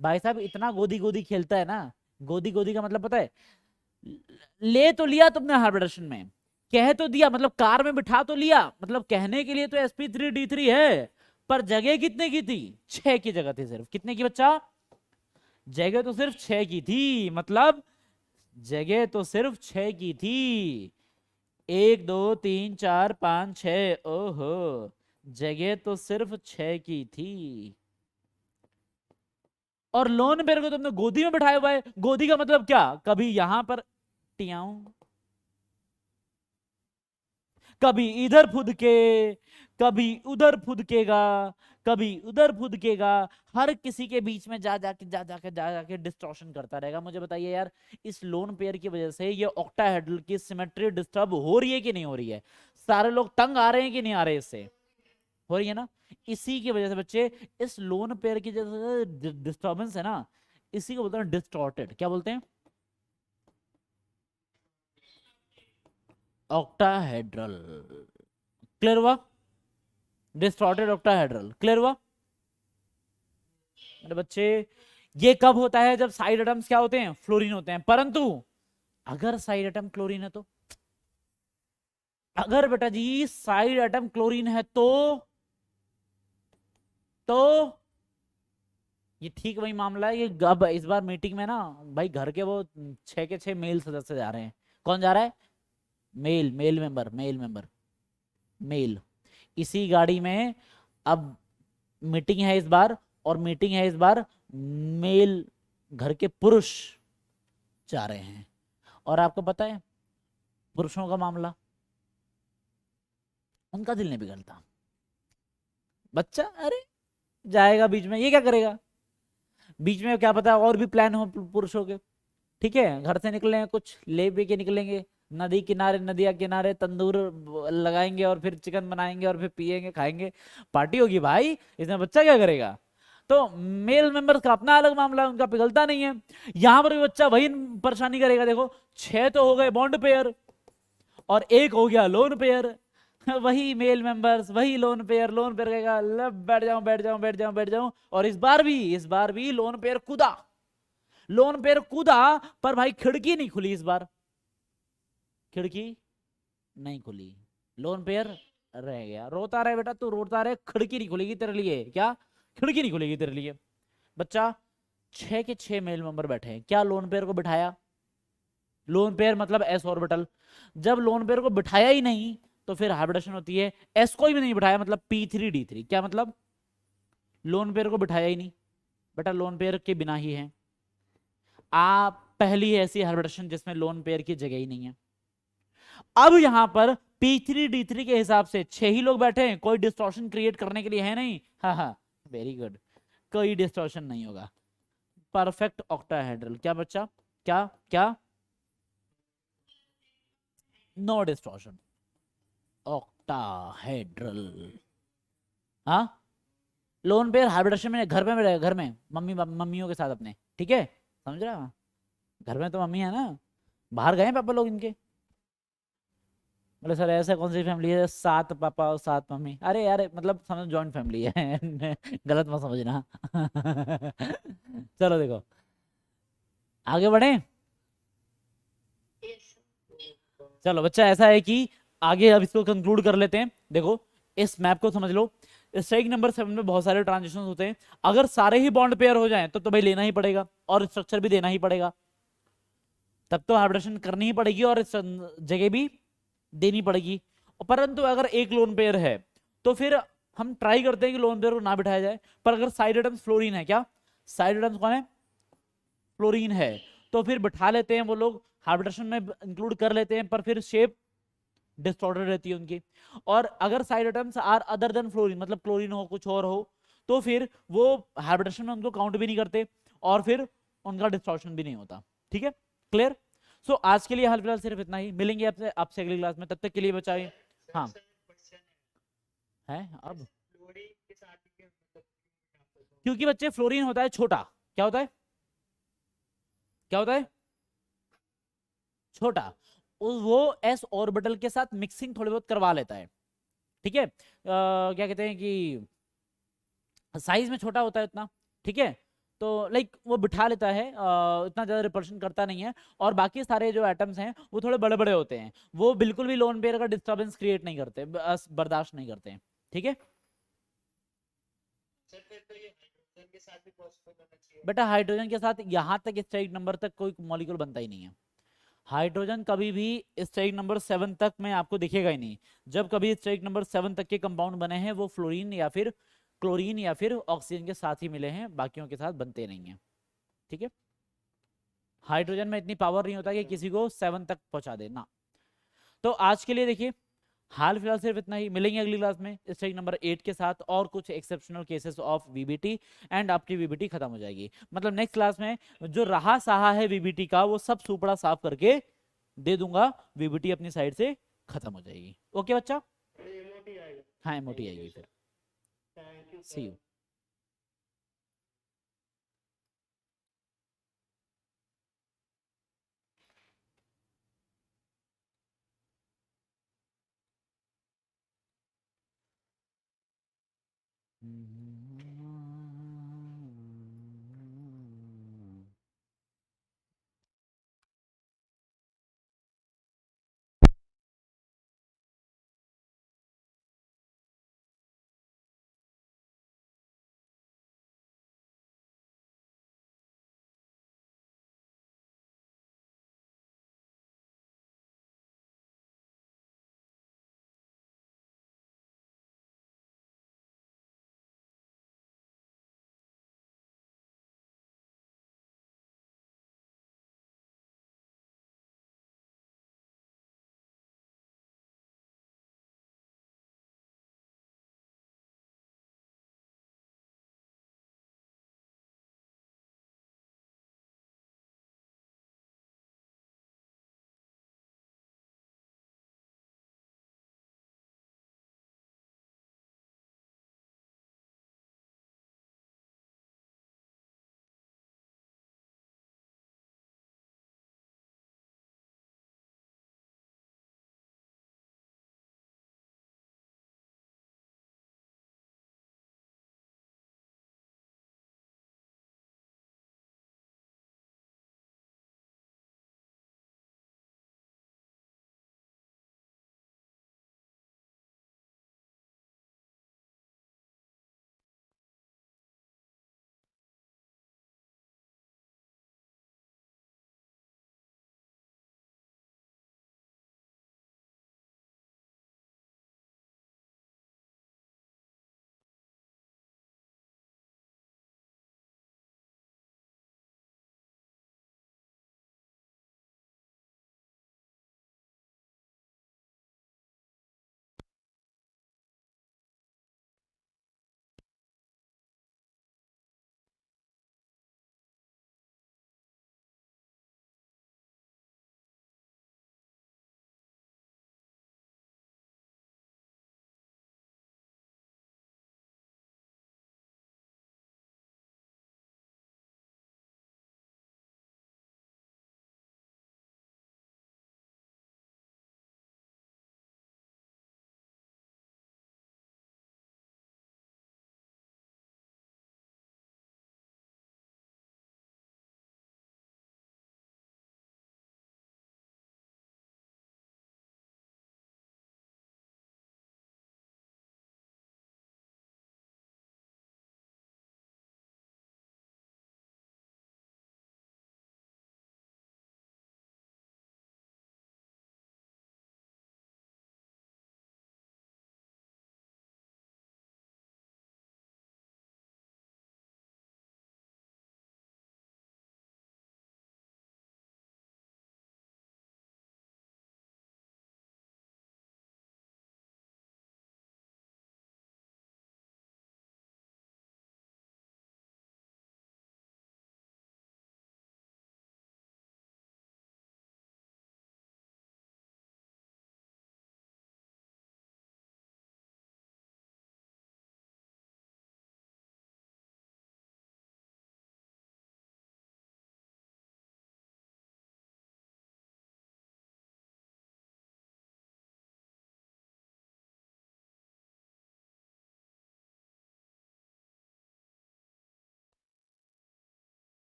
भाई साहब इतना गोदी गोदी खेलता है ना, गोदी गोदी का मतलब पता है? ले तो लिया तुमने हाइब्रिडेशन में, कह तो दिया, मतलब कार में बिठा तो लिया, मतलब कहने के लिए तो sp3d3 है, पर जगह कितने की थी? 6 की जगह थी सिर्फ। कितने की बच्चा? जगह तो सिर्फ 6 की थी, मतलब जगह तो सिर्फ 6 की थी। 1 2 3 4 5 6, ओहो, जगह तो सिर्फ 6 की थी। और लोन पेयर को तुमने गोदी में बिठाया हुआ है। गोदी का मतलब क्या? कभी यहां पर टियाऊं, कभी इधर फुदके, कभी उधर फुदकेगा, कभी उधर फुदकेगा, हर किसी के बीच में जा जाके डिस्टॉर्शन करता रहेगा। मुझे बताइए यार, इस लोन पेयर की वजह से ये ऑक्टाहेड्रल की सिमेट्री डिस्टर्ब हो रही है कि नहीं हो रही है? सारे लोग तंग आ रहे हैं कि नहीं आ रहे? इससे हो रही है ना। इसी की वजह से बच्चे, इस लोन पेयर की जो डिस्टर्बेंस है ना, इसी को बोलते हैं डिस्टॉर्टेड। क्या बोलते हैं? ऑक्टाहेड्रल। क्लियर हुआ? डिस्टॉर्टेड ऑक्टाहेड्रल, क्लियर हुआ मेरे बच्चे? ये कब होता है? जब साइड एटम्स क्या होते हैं? फ्लोरीन होते हैं। परंतु अगर साइड एटम क्लोरीन है तो, अगर बेटा जी साइड एटम क्लोरीन है तो ये ठीक वही मामला है। ये अब इस बार मीटिंग में ना भाई, घर के वो 6 के 6 मेल सदस्य जा रहे हैं। कौन जा रहा है? Male, male member, male member, male. इसी गाड़ी में अब मीटिंग है इस बार, और मीटिंग है इस बार मेल, घर के पुरुष जा रहे हैं। और आपको पता है पुरुषों का मामला, उनका दिल नहीं बिगड़ता। बच्चा अरे जाएगा बीच में, ये क्या करेगा? बीच में क्या पता और भी प्लान हो पुरुषों के। ठीक है, घर से निकले हैं, कुछ ले पी के निकलेंगे, नदी किनारे, नदिया किनारे तंदूर लगाएंगे और फिर चिकन बनाएंगे और फिर पिएंगे, खाएंगे, पार्टी होगी भाई। इसमें बच्चा क्या करेगा? तो मेल मेंबर्स का अपना अलग मामला है, उनका पिघलता नहीं है। यहां पर भी बच्चा वही परेशानी करेगा। देखो 6 तो हो गए बॉन्ड पेयर और 1 हो गया लोन पेयर। वही मेल मेंबर्स, वही लोन पेयर। लोन पेयर कहेगा बैठ जाऊं, बैठ जाऊं, बैठ जाऊं, बैठ जाऊं। और इस बार भी लोन पेयर कूदा, लोन पेयर कूदा, पर भाई खिड़की नहीं खुली इस बार, खिड़की नहीं खुली, लोन पेयर रह गया। रोता रहे बेटा, तू रोता रहे, खिड़की नहीं खुलेगी तेरे लिए। क्या? खिड़की नहीं खुलेगी तेरे लिए बच्चा। 6 के 6 मेल मेंबर बैठे हैं, क्या लोन पेयर को बिठाया? लोन पेयर मतलब एस ऑर्बिटल। जब लोन पेयर को बिठाया ही नहीं तो फिर हाइब्रिडेशन होती है। एस को भी नहीं बिठाया मतलब p3d3, क्या मतलब? लोन पेयर को बिठाया ही नहीं, बेटा लोन पेयर के बिना ही है। आप पहली ऐसी हाइब्रिडेशन जिसमें लोन पेयर की जगह ही नहीं है। अब यहां पर p3d3 के हिसाब से 6 ही लोग बैठे हैं, कोई डिस्टॉर्शन क्रिएट करने के लिए है नहीं। हाँ हाँ, वेरी गुड, कोई डिस्टॉर्शन नहीं होगा। परफेक्ट ऑक्टाहेड्रल, क्या बच्चा? क्या क्या? No distortion, octahedral. हाँ, लोन पेयर हाइब्रिडेशन में घर में रहेगा, घर में मम्मियों के साथ अपने, ठीक है, समझ रहा? घर में तो मम्मी है ना, बाहर गए पापा लोग इनके। बोले सर ऐसा कौन सी फैमिली है 7 पापा और 7 मम्मी? अरे यार मतलब समझो जॉइंट फैमिली है गलत मत समझना चलो देखो आगे बढ़े। यस चलो बच्चा ऐसा है कि आगे अब इसको कंक्लूड कर लेते हैं। देखो इस मैप को समझ लो। स्ट्राइक नंबर 7 में बहुत सारे ट्रांजिशन होते हैं। अगर सारे ही बॉन्ड पेयर हो जाएं तो भाई लेना ही पड़ेगा और स्ट्रक्चर भी देना ही पड़ेगा, तब तो हाइब्रिडेशन करनी ही पड़ेगी और इस जगह भी देनी पड़ेगी। परंतु अगर एक लोन पेयर है तो फिर हम ट्राई करते हैं कि लोन पेयर को ना बिठाया जाए। पर अगर साइड एटम्स फ्लोरीन है, क्या साइड एटम्स कौन है? फ्लोरीन है, तो फिर बिठा लेते हैं, वो लोग हाइब्रिडेशन में इंक्लूड कर लेते हैं, पर फिर शेप डिस्टॉर्टेड रहती है उनकी। और अगर side atoms are other than fluorine, मतलब क्लोरीन हो कुछ और हो, तो फिर वो हाइब्रिडेशन में उनको काउंट भी नहीं करते और फिर उनका डिस्टॉर्शन भी नहीं होता। ठीक है, क्लियर? सो आज के लिए हाल फिलहाल सिर्फ इतना ही, मिलेंगे आपसे आपसे अगली क्लास में, तब तक के लिए बचाए। हाँ है अब, के साथ ही के मतलब क्योंकि बच्चे फ्लोरीन होता है छोटा, क्या होता है? क्या होता है? छोटा। वो एस ऑर्बिटल के साथ मिक्सिंग थोड़ी बहुत करवा लेता है, ठीक है। क्या कहते हैं कि साइज में छोटा होता है इतना, ठीक है। तो लाइक वो बिठा लेता है, इतना ज्यादा रिपल्शन करता नहीं है। और बाकी सारे जो एटम्स हैं वो थोड़े बड़े बड़े होते हैं, वो बिल्कुल भी लोन पेयर का डिस्टर्बेंस क्रिएट नहीं करते, बस बर्दाश्त नहीं करते हैं, ठीक है। सर फिर तो ये हाइड्रोजन के साथ भी पॉसिबल होना चाहिए। बेटा हाइड्रोजन के साथ यहाँ तक स्टेरिक नंबर तक कोई मॉलिक्यूल बनता ही नहीं है। हाइड्रोजन कभी भी स्टेरिक नंबर 7 तक में आपको दिखेगा ही नहीं। जब कभी स्टेरिक नंबर 7 तक के कंपाउंड बने हैं वो फ्लोरीन या फिर क्लोरीन या फिर ऑक्सीजन के साथ ही मिले हैं, बाकियों के साथ बनते नहीं हैं, ठीक है। हाइड्रोजन में इतनी पावर नहीं होता कि किसी को 7 तक पहुंचा दे ना। तो आज के लिए देखिए हाल फिलहाल सिर्फ इतना ही, मिलेंगे अगली क्लास में स्टेज नंबर 8 के साथ और कुछ exceptional cases of VBT, and आपकी वीबीटी खत्म हो जाएगी। मतलब नेक्स्ट क्लास में जो रहा सहा है वीबीटी का वो सब सुपड़ा साफ करके दे दूंगा, वीबीटी अपनी साइड से खत्म हो जाएगी। ओके बच्चा? ये मोटी आएगा। हाँ एमओटी आएगी फिर। Thank you see sir. You.